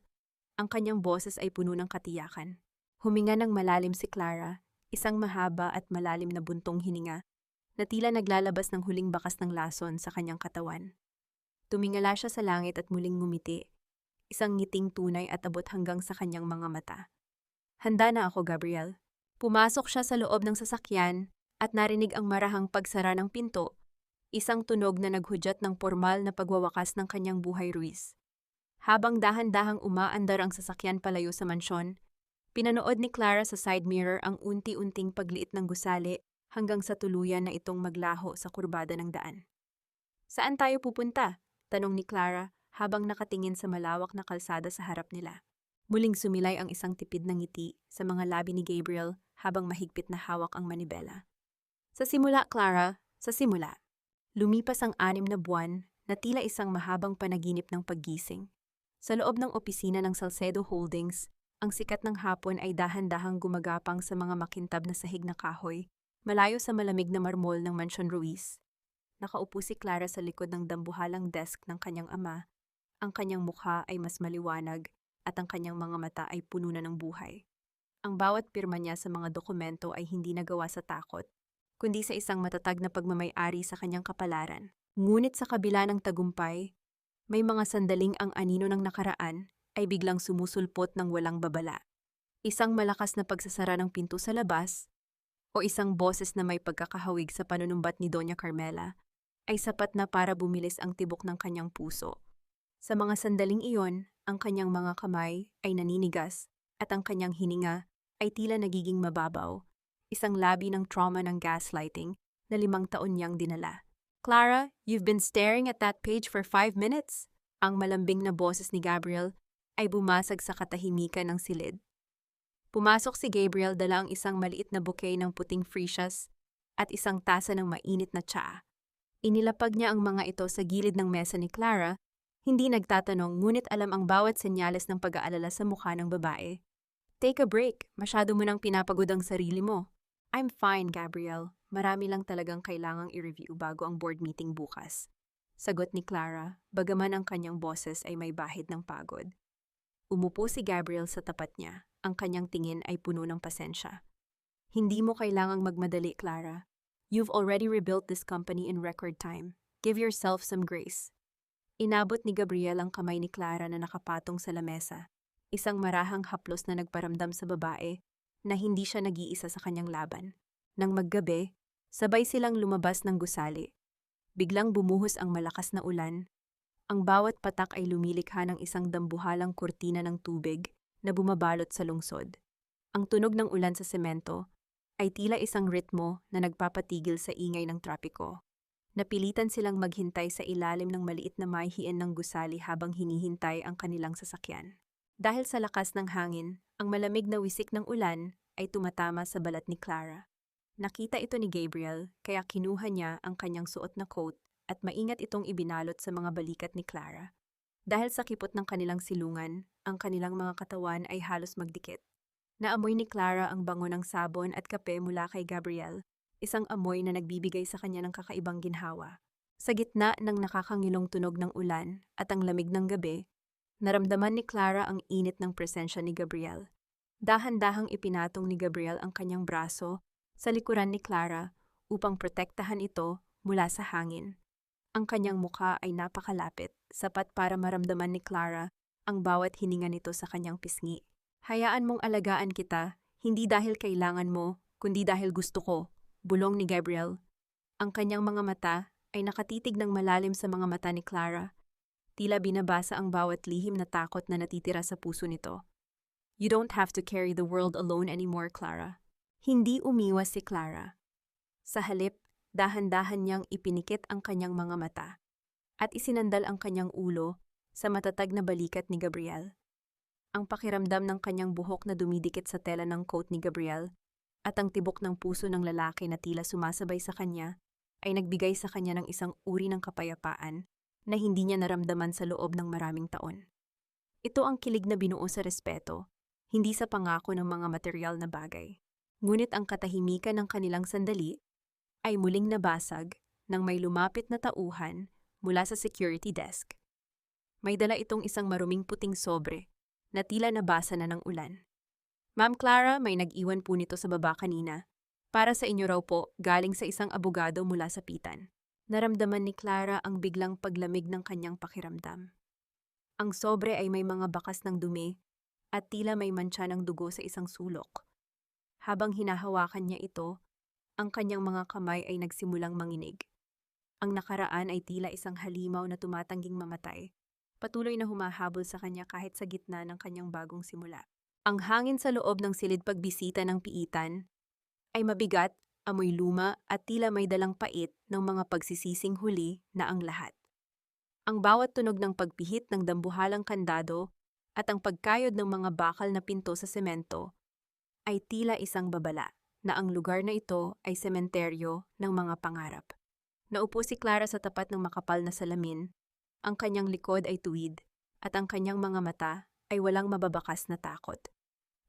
Ang kanyang boses ay puno ng katiyakan. Huminga ng malalim si Clara, isang mahaba at malalim na buntong hininga, na tila naglalabas ng huling bakas ng lason sa kanyang katawan. Tumingala siya sa langit at muling ngumiti, isang ngiting tunay at abot hanggang sa kanyang mga mata. "Handa na ako, Gabriel." Pumasok siya sa loob ng sasakyan at narinig ang marahang pagsara ng pinto, isang tunog na naghudyat ng pormal na pagwawakas ng kanyang buhay Ruiz. Habang dahan-dahang umaandar ang sasakyan palayo sa mansyon, pinanood ni Clara sa side mirror ang unti-unting pagliit ng gusali hanggang sa tuluyan na itong maglaho sa kurbada ng daan. "Saan tayo pupunta?" tanong ni Clara habang nakatingin sa malawak na kalsada sa harap nila. Muling sumilay ang isang tipid na ngiti sa mga labi ni Gabriel habang mahigpit na hawak ang manibela. "Sa simula, Clara, sa simula." Lumipas ang 6 na buwan na tila isang mahabang panaginip ng paggising. Sa loob ng opisina ng Salcedo Holdings, Ang sikat ng hapon ay dahan-dahang gumagapang sa mga makintab na sahig na kahoy, malayo sa malamig na marmol ng Mansion Ruiz. Nakaupo si Clara sa likod ng dambuhalang desk ng kanyang ama. Ang kanyang mukha ay mas maliwanag at ang kanyang mga mata ay puno na ng buhay. Ang bawat pirma niya sa mga dokumento ay hindi nagawa sa takot, kundi sa isang matatag na pagmamay-ari sa kanyang kapalaran. Ngunit sa kabila ng tagumpay, may mga sandaling ang anino ng nakaraan ay biglang sumusulpot ng walang babala. Isang malakas na pagsasara ng pinto sa labas o isang boses na may pagkakahawig sa panunumbat ni Doña Carmela ay sapat na para bumilis ang tibok ng kanyang puso. Sa mga sandaling iyon, ang kanyang mga kamay ay naninigas at ang kanyang hininga ay tila nagiging mababaw, isang labi ng trauma ng gaslighting na 5 taon niyang dinala. "Clara, you've been staring at that page for 5 minutes." Ang malambing na boses ni Gabriel ay bumasag sa katahimikan ng silid. Pumasok si Gabriel dala ang isang maliit na bouquet ng puting freesias at isang tasa ng mainit na tsaa. Inilapag niya ang mga ito sa gilid ng mesa ni Clara, hindi nagtatanong ngunit alam ang bawat senyales ng pag-aalala sa mukha ng babae. "Take a break, masyado mo nang pinapagod ang sarili mo." "I'm fine, Gabriel. Marami lang talagang kailangang i-review bago ang board meeting bukas." Sagot ni Clara, bagaman ang kanyang boses ay may bahid ng pagod. Umupo si Gabriel sa tapat niya. Ang kanyang tingin ay puno ng pasensya. "Hindi mo kailangang magmadali, Clara. You've already rebuilt this company in record time. Give yourself some grace." Inabot ni Gabriel ang kamay ni Clara na nakapatong sa lamesa. Isang marahang haplos na nagparamdam sa babae na hindi siya nag-iisa sa kanyang laban. Nang maggabi, sabay silang lumabas ng gusali. Biglang bumuhos ang malakas na ulan. Ang bawat patak ay lumilikha ng isang dambuhalang kurtina ng tubig na bumabalot sa lungsod. Ang tunog ng ulan sa semento ay tila isang ritmo na nagpapatigil sa ingay ng trapiko. Napilitan silang maghintay sa ilalim ng maliit na mahihian ng gusali habang hinihintay ang kanilang sasakyan. Dahil sa lakas ng hangin, ang malamig na wisik ng ulan ay tumatama sa balat ni Clara. Nakita ito ni Gabriel kaya kinuha niya ang kanyang suot na coat at maingat itong ibinalot sa mga balikat ni Clara. Dahil sa kipot ng kanilang silungan, ang kanilang mga katawan ay halos magdikit. Naamoy ni Clara ang bango ng sabon at kape mula kay Gabriel, isang amoy na nagbibigay sa kanya ng kakaibang ginhawa. Sa gitna ng nakakangilong tunog ng ulan at ang lamig ng gabi, naramdaman ni Clara ang init ng presensya ni Gabriel. Dahan-dahang ipinatong ni Gabriel ang kanyang braso sa likuran ni Clara upang protektahan ito mula sa hangin. Ang kanyang mukha ay napakalapit, sapat para maramdaman ni Clara ang bawat hininga nito sa kanyang pisngi. "Hayaan mong alagaan kita, hindi dahil kailangan mo, kundi dahil gusto ko," bulong ni Gabriel. Ang kanyang mga mata ay nakatitig ng malalim sa mga mata ni Clara. Tila binabasa ang bawat lihim na takot na natitira sa puso nito. "You don't have to carry the world alone anymore, Clara." Hindi umiwas si Clara. Sa halip, dahan-dahan niyang ipinikit ang kanyang mga mata at isinandal ang kanyang ulo sa matatag na balikat ni Gabriel. Ang pakiramdam ng kanyang buhok na dumidikit sa tela ng coat ni Gabriel at ang tibok ng puso ng lalaki na tila sumasabay sa kanya ay nagbigay sa kanya ng isang uri ng kapayapaan na hindi niya naramdaman sa loob ng maraming taon. Ito ang kilig na binuo sa respeto, hindi sa pangako ng mga material na bagay. Ngunit ang katahimikan ng kanilang sandali ay muling nabasag nang may lumapit na tauhan mula sa security desk. May dala itong isang maruming puting sobre na tila nabasa na ng ulan. "Ma'am Clara, may nag-iwan po nito sa baba kanina. Para sa inyo raw po, galing sa isang abogado mula sa Pitan." Naramdaman ni Clara ang biglang paglamig ng kanyang pakiramdam. Ang sobre ay may mga bakas ng dumi at tila may mantsa ng dugo sa isang sulok. Habang hinahawakan niya ito, ang kanyang mga kamay ay nagsimulang manginig. Ang nakaraan ay tila isang halimaw na tumatangging mamatay, patuloy na humahabol sa kanya kahit sa gitna ng kanyang bagong simula. Ang hangin sa loob ng silid pagbisita ng piitan ay mabigat, amoy luma at tila may dalang pait ng mga pagsisising huli na ang lahat. Ang bawat tunog ng pagpihit ng dambuhalang kandado at ang pagkayod ng mga bakal na pinto sa semento ay tila isang babala na ang lugar na ito ay sementeryo ng mga pangarap. Naupo si Clara sa tapat ng makapal na salamin, ang kanyang likod ay tuwid at ang kanyang mga mata ay walang mababakas na takot.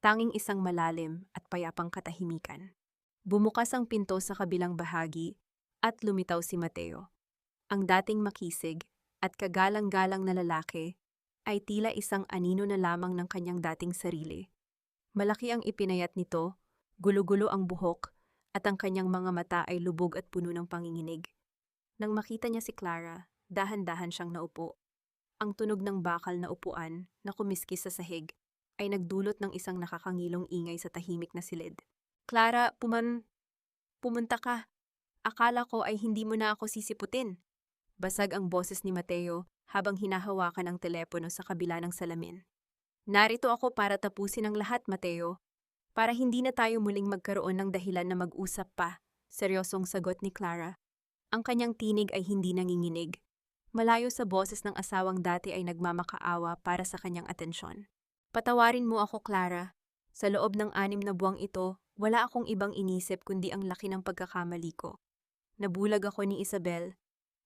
tanging isang malalim at payapang katahimikan. Bumukas ang pinto sa kabilang bahagi at lumitaw si Mateo. Ang dating makisig at kagalang-galang na lalaki ay tila isang anino na lamang ng kanyang dating sarili. Malaki ang ipinayat nito, gulo-gulo ang buhok, at ang kanyang mga mata ay lubog at puno ng panginginig. Nang makita niya si Clara, dahan-dahan siyang naupo. Ang tunog ng bakal na upuan na kumiskis sa sahig ay nagdulot ng isang nakakangilong ingay sa tahimik na silid. Clara, pumunta ka. Akala ko ay hindi mo na ako sisiputin. Basag ang boses ni Mateo habang hinahawakan ang telepono sa kabila ng salamin. Narito ako para tapusin ang lahat, Mateo. Para hindi na tayo muling magkaroon ng dahilan na mag-usap pa, seryosong sagot ni Clara. Ang kanyang tinig ay hindi nanginginig. Malayo sa boses ng asawang dati ay nagmamakaawa para sa kanyang atensyon. Patawarin mo ako, Clara. Sa loob ng 6 na buwang ito, wala akong ibang inisip kundi ang laki ng pagkakamali ko. Nabulag ako ni Isabel.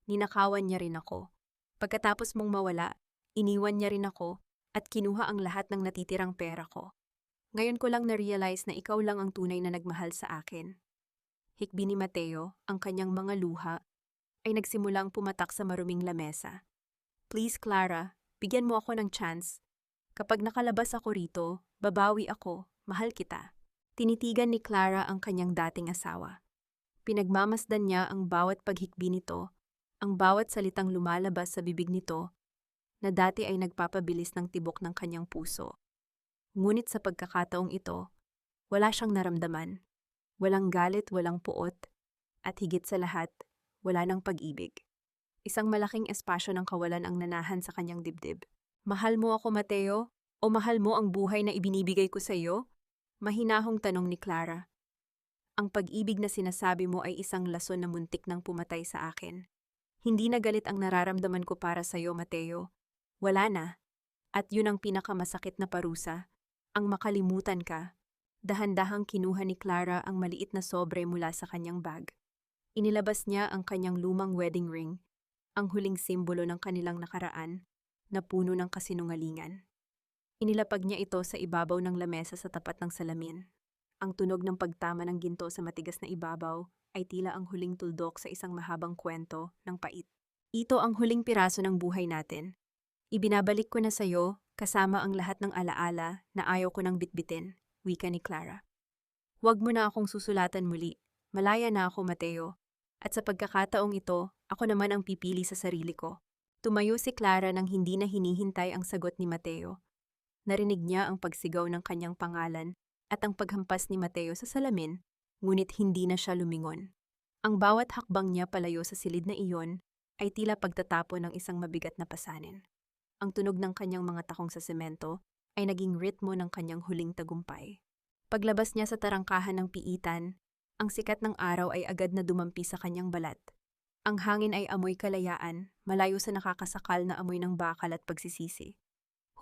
Ninakawan niya rin ako. Pagkatapos mong mawala, iniwan niya rin ako at kinuha ang lahat ng natitirang pera ko. Ngayon ko lang na-realize na ikaw lang ang tunay na nagmahal sa akin. Hikbi ni Mateo, ang kanyang mga luha, ay nagsimulang pumatak sa maruming lamesa. Please, Clara, bigyan mo ako ng chance. Kapag nakalabas ako rito, babawi ako, mahal kita. Tinitigan ni Clara ang kanyang dating asawa. Pinagmamasdan niya ang bawat paghikbi nito, ang bawat salitang lumalabas sa bibig nito, na dati ay nagpapabilis ng tibok ng kanyang puso. Ngunit sa pagkakataong ito, wala siyang naramdaman. Walang galit, walang puot, at higit sa lahat, wala ng pag-ibig. Isang malaking espasyo ng kawalan ang nanahan sa kanyang dibdib. Mahal mo ako, Mateo? O mahal mo ang buhay na ibinibigay ko sa iyo? Mahinahong tanong ni Clara. Ang pag-ibig na sinasabi mo ay isang lason na muntik nang pumatay sa akin. Hindi na galit ang nararamdaman ko para sa iyo, Mateo. Wala na. At yun ang pinakamasakit na parusa. Ang makalimutan ka. Dahan-dahang kinuha ni Clara ang maliit na sobre mula sa kanyang bag. Inilabas niya ang kanyang lumang wedding ring, ang huling simbolo ng kanilang nakaraan, na puno ng kasinungalingan. Inilapag niya ito sa ibabaw ng lamesa sa tapat ng salamin. Ang tunog ng pagtama ng ginto sa matigas na ibabaw ay tila ang huling tuldok sa isang mahabang kwento ng pait. Ito ang huling piraso ng buhay natin. Ibinabalik ko na sa iyo, kasama ang lahat ng alaala na ayaw ko nang bitbitin, wika ni Clara. Huwag mo na akong susulatan muli. Malaya na ako, Mateo. At sa pagkakataong ito, ako naman ang pipili sa sarili ko. Tumayo si Clara nang hindi na hinihintay ang sagot ni Mateo. Narinig niya ang pagsigaw ng kanyang pangalan at ang paghampas ni Mateo sa salamin, ngunit hindi na siya lumingon. Ang bawat hakbang niya palayo sa silid na iyon ay tila pagtatapon ng isang mabigat na pasanin. Ang tunog ng kanyang mga takong sa semento ay naging ritmo ng kanyang huling tagumpay. Paglabas niya sa tarangkahan ng piitan, ang sikat ng araw ay agad na dumampi sa kanyang balat. Ang hangin ay amoy kalayaan, malayo sa nakakasakal na amoy ng bakal at pagsisisi.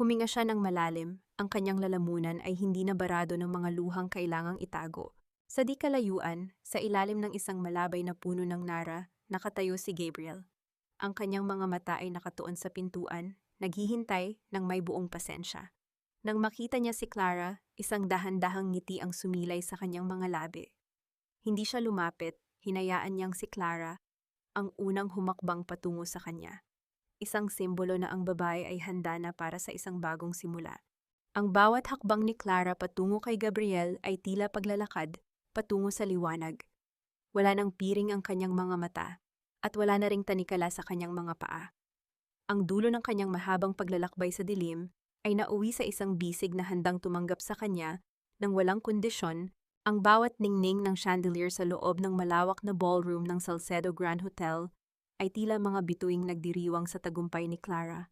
Huminga siya ng malalim, ang kanyang lalamunan ay hindi na barado ng mga luhang kailangang itago. Sa di kalayuan, sa ilalim ng isang malabay na puno ng nara, nakatayo si Gabriel. Ang kanyang mga mata ay nakatuon sa pintuan, naghihintay ng may buong pasensya. Nang makita niya si Clara, isang dahan-dahang ngiti ang sumilay sa kanyang mga labi. Hindi siya lumapit, hinayaan niyang si Clara ang unang humakbang patungo sa kanya. Isang simbolo na ang babae ay handa na para sa isang bagong simula. Ang bawat hakbang ni Clara patungo kay Gabriel ay tila paglalakad patungo sa liwanag. Wala nang piring ang kanyang mga mata at wala na ring tanikala sa kanyang mga paa. Ang dulo ng kanyang mahabang paglalakbay sa dilim ay nauwi sa isang bisig na handang tumanggap sa kanya ng walang kondisyon. Ang bawat ningning ng chandelier sa loob ng malawak na ballroom ng Salcedo Grand Hotel ay tila mga bituing nagdiriwang sa tagumpay ni Clara.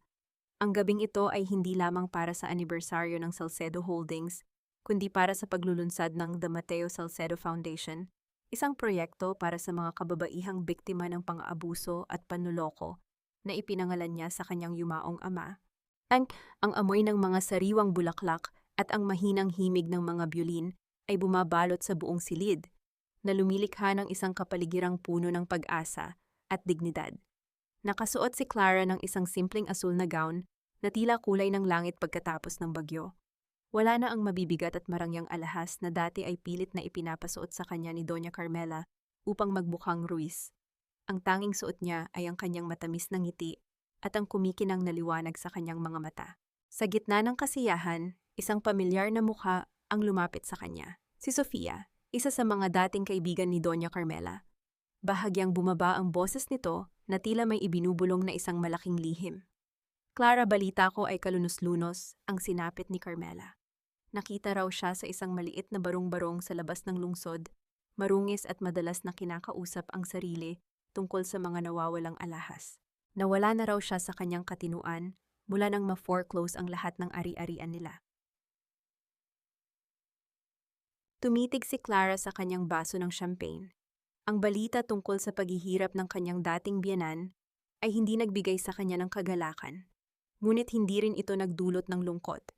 Ang gabing ito ay hindi lamang para sa anibersaryo ng Salcedo Holdings, kundi para sa paglulunsad ng The Mateo Salcedo Foundation, isang proyekto para sa mga kababaihang biktima ng pang-aabuso at panloloko na ipinangalan niya sa kanyang yumaong ama. Ang amoy ng mga sariwang bulaklak at ang mahinang himig ng mga byulin ay bumabalot sa buong silid, na lumilikha ng isang kapaligirang puno ng pag-asa at dignidad. Nakasuot si Clara ng isang simpleng asul na gown na tila kulay ng langit pagkatapos ng bagyo. Wala na ang mabibigat at marangyang alahas na dati ay pilit na ipinapasuot sa kanya ni Doña Carmela upang magmukhang Ruiz. Ang tanging suot niya ay ang kanyang matamis na ngiti at ang kumikinang na liwanag sa kanyang mga mata. Sa gitna ng kasiyahan, isang pamilyar na mukha ang lumapit sa kanya. Si Sofia, isa sa mga dating kaibigan ni Doña Carmela. Bahagyang bumaba ang boses nito na tila may ibinubulong na isang malaking lihim. Clara, balita ko ay kalunos-lunos ang sinapit ni Carmela. Nakita raw siya sa isang maliit na barong-barong sa labas ng lungsod, marungis at madalas na kinakausap ang sarili tungkol sa mga nawawalang alahas. Nawala na raw siya sa kanyang katinuan mula nang ma-foreclose ang lahat ng ari-arian nila. Tumitig si Clara sa kanyang baso ng champagne. Ang balita tungkol sa paghihirap ng kanyang dating biyenan ay hindi nagbigay sa kanya ng kagalakan, ngunit hindi rin ito nagdulot ng lungkot.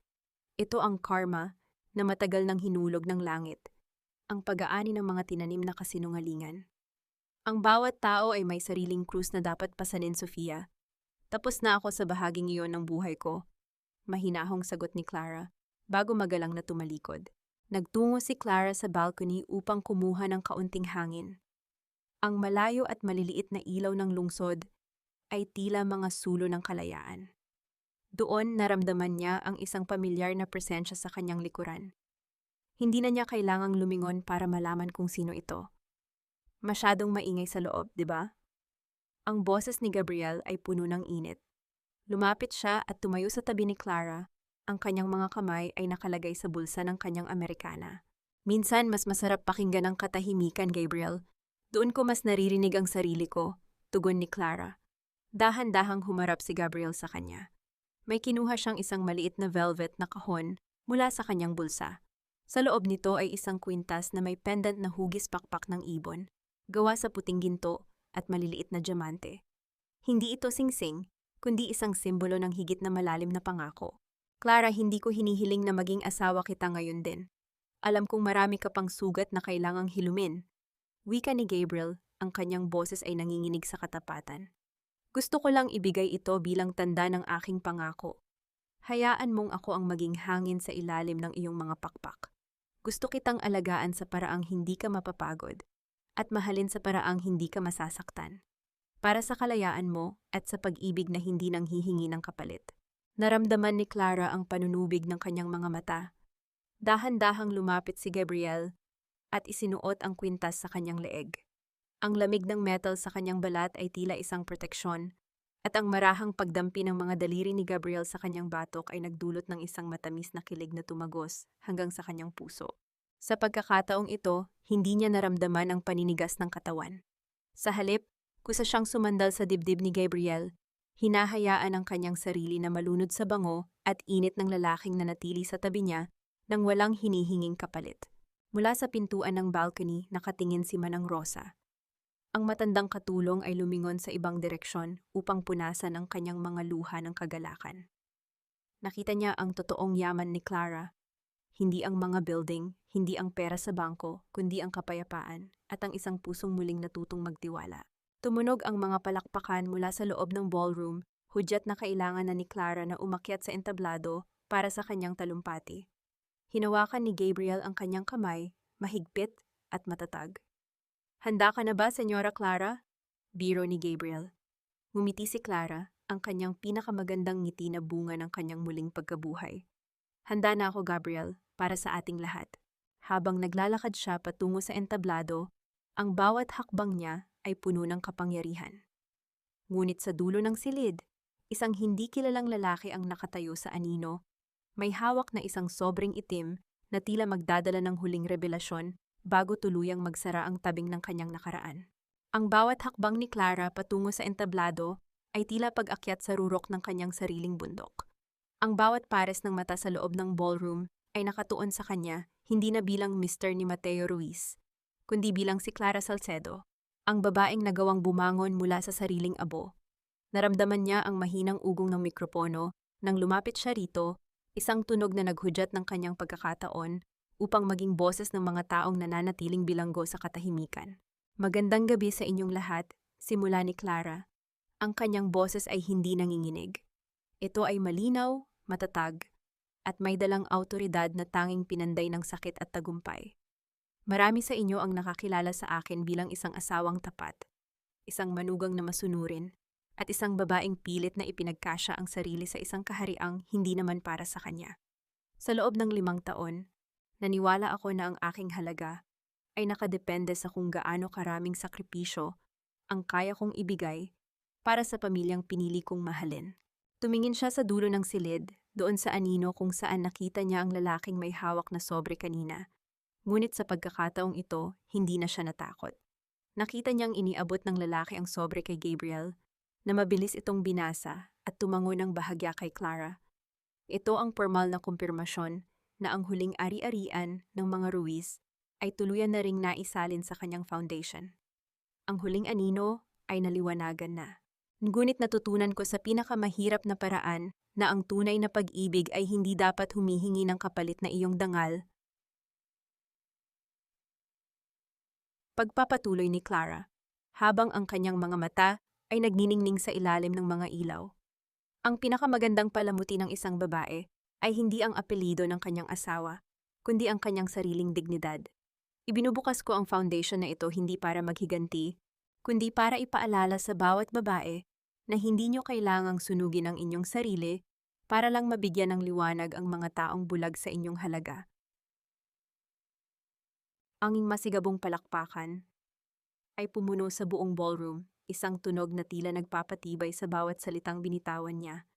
Ito ang karma na matagal nang hinulog ng langit, ang pag-aani ng mga tinanim na kasinungalingan. Ang bawat tao ay may sariling krus na dapat pasanin, Sofia. Tapos na ako sa bahaging iyon ng buhay ko, mahinahong sagot ni Clara, bago magalang na tumalikod. Nagtungo si Clara sa balcony upang kumuha ng kaunting hangin. Ang malayo at maliliit na ilaw ng lungsod ay tila mga sulo ng kalayaan. Doon naramdaman niya ang isang pamilyar na presensya sa kanyang likuran. Hindi na niya kailangang lumingon para malaman kung sino ito. Masyadong maingay sa loob, di ba? Ang boses ni Gabriel ay puno ng init. Lumapit siya at tumayo sa tabi ni Clara. Ang kanyang mga kamay ay nakalagay sa bulsa ng kanyang Amerikana. Minsan mas masarap pakinggan ang katahimikan, Gabriel. Doon ko mas naririnig ang sarili ko, tugon ni Clara. Dahan-dahang humarap si Gabriel sa kanya. May kinuha siyang isang maliit na velvet na kahon mula sa kanyang bulsa. Sa loob nito ay isang kwintas na may pendant na hugis pakpak ng ibon, gawa sa puting ginto at maliliit na diamante. Hindi ito singsing, kundi isang simbolo ng higit na malalim na pangako. Clara, hindi ko hinihiling na maging asawa kita ngayon din. Alam kong marami ka pang sugat na kailangang hilumin. Wika ni Gabriel, ang kanyang boses ay nanginginig sa katapatan. Gusto ko lang ibigay ito bilang tanda ng aking pangako. Hayaan mong ako ang maging hangin sa ilalim ng iyong mga pakpak. Gusto kitang alagaan sa paraang hindi ka mapapagod at mahalin sa paraang hindi ka masasaktan. Para sa kalayaan mo at sa pag-ibig na hindi nang hihingi ng kapalit. Naramdaman ni Clara ang panunubig ng kanyang mga mata. Dahan-dahang lumapit si Gabriel at isinuot ang kwintas sa kanyang leeg. Ang lamig ng metal sa kanyang balat ay tila isang proteksyon, at ang marahang pagdampi ng mga daliri ni Gabriel sa kanyang batok ay nagdulot ng isang matamis na kilig na tumagos hanggang sa kanyang puso. Sa pagkakataong ito, hindi niya naramdaman ang paninigas ng katawan. Sa halip, kusa siyang sumandal sa dibdib ni Gabriel, hinahayaan ang kanyang sarili na malunod sa bango at init ng lalaking nanatili sa tabi niya nang walang hinihinging kapalit. Mula sa pintuan ng balcony, nakatingin si Manang Rosa. Ang matandang katulong ay lumingon sa ibang direksyon upang punasan ang kanyang mga luha ng kagalakan. Nakita niya ang totoong yaman ni Clara. Hindi ang mga building, hindi ang pera sa bangko, kundi ang kapayapaan at ang isang pusong muling natutong magtiwala. Tumunog ang mga palakpakan mula sa loob ng ballroom, hudyat na kailangan na ni Clara na umakyat sa entablado para sa kanyang talumpati. Hinawakan ni Gabriel ang kanyang kamay, mahigpit at matatag. Handa ka na ba, Senyora Clara? Biro ni Gabriel. Ngumiti si Clara, ang kanyang pinakamagandang ngiti na bunga ng kanyang muling pagkabuhay. Handa na ako, Gabriel, para sa ating lahat. Habang naglalakad siya patungo sa entablado, ang bawat hakbang niya ay puno ng kapangyarihan. Ngunit sa dulo ng silid, isang hindi kilalang lalaki ang nakatayo sa anino. May hawak na isang sobrang itim na tila magdadala ng huling revelasyon bago tuluyang magsara ang tabing ng kanyang nakaraan. Ang bawat hakbang ni Clara patungo sa entablado ay tila pag-akyat sa rurok ng kanyang sariling bundok. Ang bawat pares ng mata sa loob ng ballroom ay nakatuon sa kanya, hindi na bilang Mr. ni Mateo Ruiz, kundi bilang si Clara Salcedo, ang babaeng nagawang bumangon mula sa sariling abo. Naramdaman niya ang mahinang ugong ng mikropono nang lumapit siya rito, isang tunog na naghudyat ng kanyang pagkakataon upang maging boses ng mga taong nananatiling bilanggo sa katahimikan. Magandang gabi sa inyong lahat, simula ni Clara. Ang kanyang boses ay hindi nanginginig. Ito ay malinaw, matatag, at may dalang awtoridad na tanging pinanday ng sakit at tagumpay. Marami sa inyo ang nakakilala sa akin bilang isang asawang tapat, isang manugang na masunurin, at isang babaeng pilit na ipinagkasya ang sarili sa isang kahariang hindi naman para sa kanya. Sa loob ng 5 taon, naniwala ako na ang aking halaga ay nakadepende sa kung gaano karaming sakripisyo ang kaya kong ibigay para sa pamilyang pinili kong mahalin. Tumingin siya sa dulo ng silid, doon sa anino kung saan nakita niya ang lalaking may hawak na sobre kanina. Ngunit sa pagkakataong ito, hindi na siya natakot. Nakita niyang iniabot ng lalaki ang sobre kay Gabriel, na mabilis itong binasa at tumango ng bahagya kay Clara. Ito ang formal na kumpirmasyon na ang huling ari-arian ng mga Ruiz ay tuluyan na ring naisalin sa kanyang foundation. Ang huling anino ay naliwanagan na. Ngunit natutunan ko sa pinakamahirap na paraan na ang tunay na pag-ibig ay hindi dapat humihingi ng kapalit na iyong dangal. Pagpapatuloy ni Clara, habang ang kanyang mga mata ay nagniningning sa ilalim ng mga ilaw. Ang pinakamagandang palamuti ng isang babae ay hindi ang apelyido ng kanyang asawa, kundi ang kanyang sariling dignidad. Ibinubukas ko ang foundation na ito hindi para maghiganti, kundi para ipaalala sa bawat babae na hindi nyo kailangang sunugin ang inyong sarili para lang mabigyan ng liwanag ang mga taong bulag sa inyong halaga. Ang masigabong palakpakan ay pumuno sa buong ballroom, isang tunog na tila nagpapatibay sa bawat salitang binitawan niya.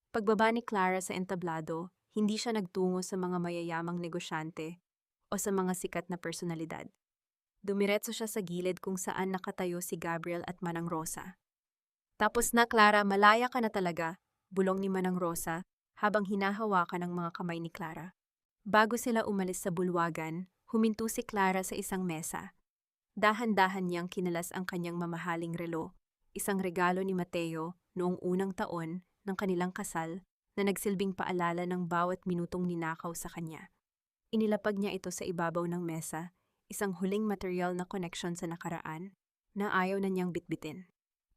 Pagbaba ni Clara sa entablado, hindi siya nagtungo sa mga mayayamang negosyante o sa mga sikat na personalidad. Dumiretso siya sa gilid kung saan nakatayo si Gabriel at Manang Rosa. Tapos na, Clara, malaya ka na talaga, bulong ni Manang Rosa habang hinahawakan ang mga kamay ni Clara. Bago sila umalis sa bulwagan, huminto si Clara sa isang mesa. Dahan-dahan niyang kinalas ang kanyang mamahaling relo, isang regalo ni Mateo noong unang taon ng kanilang kasal na nagsilbing paalala ng bawat minutong ninakaw sa kanya. Inilapag niya ito sa ibabaw ng mesa, isang huling material na connection sa nakaraan na ayaw na niyang bitbitin.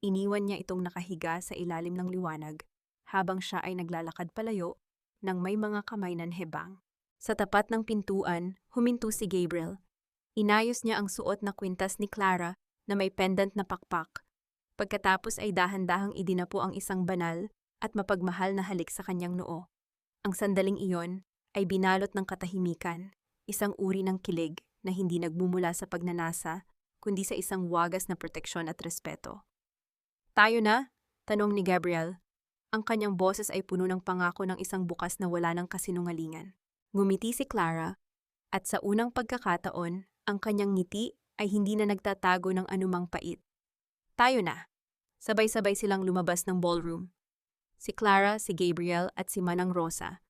Iniwan niya itong nakahiga sa ilalim ng liwanag habang siya ay naglalakad palayo nang may mga kamay na hebang. Sa tapat ng pintuan, huminto si Gabriel. Inayos niya ang suot na kwintas ni Clara na may pendant na pakpak. Pagkatapos ay dahan-dahang idinapo ang isang banal at mapagmahal na halik sa kanyang noo. Ang sandaling iyon ay binalot ng katahimikan, isang uri ng kilig na hindi nagmumula sa pagnanasa, kundi sa isang wagas na proteksyon at respeto. Tayo na? Tanong ni Gabriel. Ang kanyang boses ay puno ng pangako ng isang bukas na wala ng kasinungalingan. Ngumiti si Clara, at sa unang pagkakataon, ang kanyang ngiti ay hindi na nagtatago ng anumang pait. Tayo na. Sabay-sabay silang lumabas ng ballroom. Si Clara, si Gabriel at si Manang Rosa.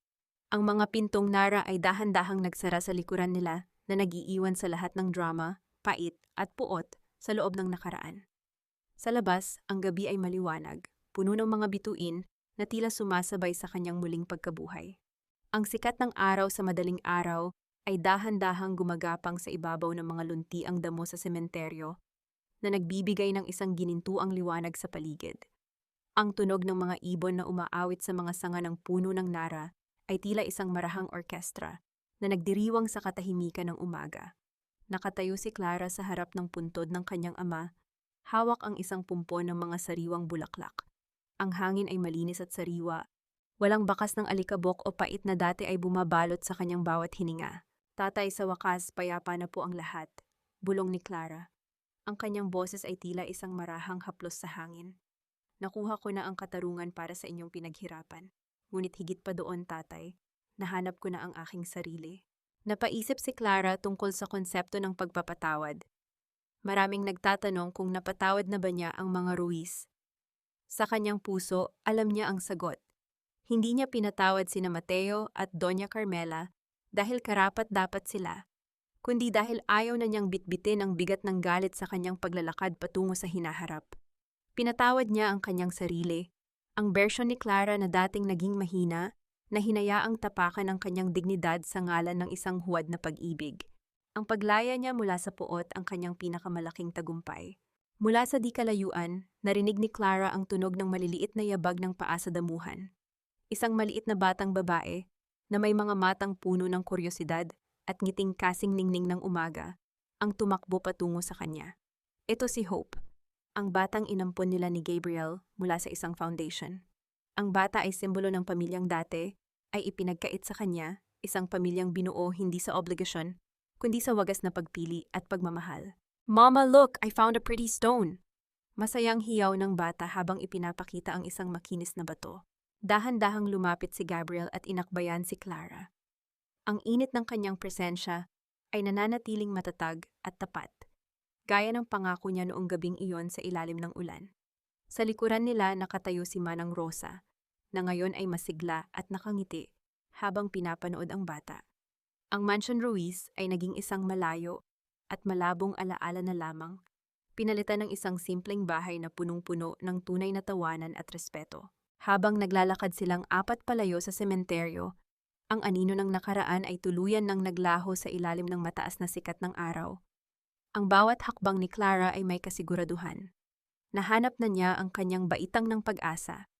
Ang mga pintong nara ay dahan-dahang nagsara sa likuran nila na nag-iiwan sa lahat ng drama, pait at puot sa loob ng nakaraan. Sa labas, ang gabi ay maliwanag, puno ng mga bituin na tila sumasabay sa kanyang muling pagkabuhay. Ang sikat ng araw sa madaling araw ay dahan-dahang gumagapang sa ibabaw ng mga luntiang damo sa sementeryo na nagbibigay ng isang ginintuang liwanag sa paligid. Ang tunog ng mga ibon na umaawit sa mga sanga ng puno ng nara ay tila isang marahang orkestra na nagdiriwang sa katahimikan ng umaga. Nakatayo si Clara sa harap ng puntod ng kanyang ama. Hawak ang isang pumpon ng mga sariwang bulaklak. Ang hangin ay malinis at sariwa. Walang bakas ng alikabok o pait na dati ay bumabalot sa kanyang bawat hininga. Tatay, sa wakas, payapa na po ang lahat. Bulong ni Clara. Ang kanyang boses ay tila isang marahang haplos sa hangin. Nakuha ko na ang katarungan para sa inyong pinaghirapan. Ngunit higit pa doon, tatay, nahanap ko na ang aking sarili. Napaisip si Clara tungkol sa konsepto ng pagpapatawad. Maraming nagtatanong kung napatawad na ba niya ang mga Ruiz. Sa kanyang puso, alam niya ang sagot. Hindi niya pinatawad sina Mateo at Doña Carmela dahil karapat-dapat sila, kundi dahil ayaw na niyang bitbitin ang bigat ng galit sa kanyang paglalakad patungo sa hinaharap. Pinatawad niya ang kanyang sarili, ang bersyon ni Clara na dating naging mahina, na hinayaang tapakan ang kanyang dignidad sa ngalan ng isang huwad na pag-ibig. Ang paglaya niya mula sa puot ang kanyang pinakamalaking tagumpay. Mula sa di kalayuan, narinig ni Clara ang tunog ng maliliit na yabag ng paa sa damuhan. Isang maliit na batang babae, na may mga matang puno ng kuryosidad at ngiting kasing ningning ng umaga, ang tumakbo patungo sa kanya. Ito si Hope, ang batang inampon nila ni Gabriel mula sa isang foundation. Ang bata ay simbolo ng pamilyang dati, ay ipinagkait sa kanya, isang pamilyang binuo hindi sa obligasyon, kundi sa wagas na pagpili at pagmamahal. Mama, look! I found a pretty stone! Masayang hiyaw ng bata habang ipinapakita ang isang makinis na bato. Dahan-dahang lumapit si Gabriel at inakbayan si Clara. Ang init ng kanyang presensya ay nananatiling matatag at tapat, gaya ng pangako niya noong gabing iyon sa ilalim ng ulan. Sa likuran nila nakatayo si Manang Rosa, na ngayon ay masigla at nakangiti habang pinapanood ang bata. Ang Mansion Ruiz ay naging isang malayo at malabong alaala na lamang, pinalitan ng isang simpleng bahay na punong-puno ng tunay na tawanan at respeto. Habang naglalakad silang apat palayo sa sementeryo, ang anino ng nakaraan ay tuluyan ng naglaho sa ilalim ng mataas na sikat ng araw. Ang bawat hakbang ni Clara ay may kasiguraduhan. Nahanap na niya ang kanyang baitang ng pag-asa,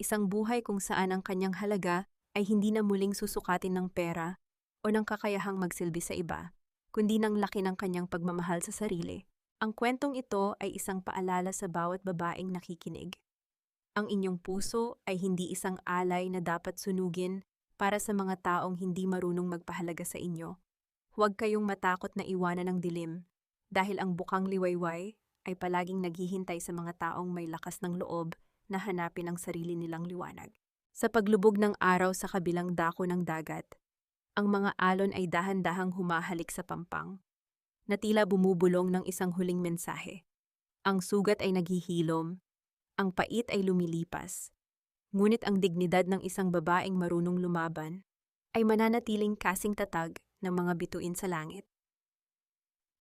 isang buhay kung saan ang kanyang halaga ay hindi na muling susukatin ng pera o ng kakayahang magsilbi sa iba, kundi ng laki ng kanyang pagmamahal sa sarili. Ang kwentong ito ay isang paalala sa bawat babaeng nakikinig. Ang inyong puso ay hindi isang alay na dapat sunugin para sa mga taong hindi marunong magpahalaga sa inyo. Huwag kayong matakot na iwanan ng dilim, dahil ang bukang liwayway ay palaging naghihintay sa mga taong may lakas ng loob na hanapin ang sarili nilang liwanag. Sa paglubog ng araw sa kabilang dako ng dagat, ang mga alon ay dahan-dahang humahalik sa pampang, na tila bumubulong ng isang huling mensahe. Ang sugat ay naghihilom, ang pait ay lumilipas, ngunit ang dignidad ng isang babaeng marunong lumaban ay mananatiling kasing tatag ng mga bituin sa langit.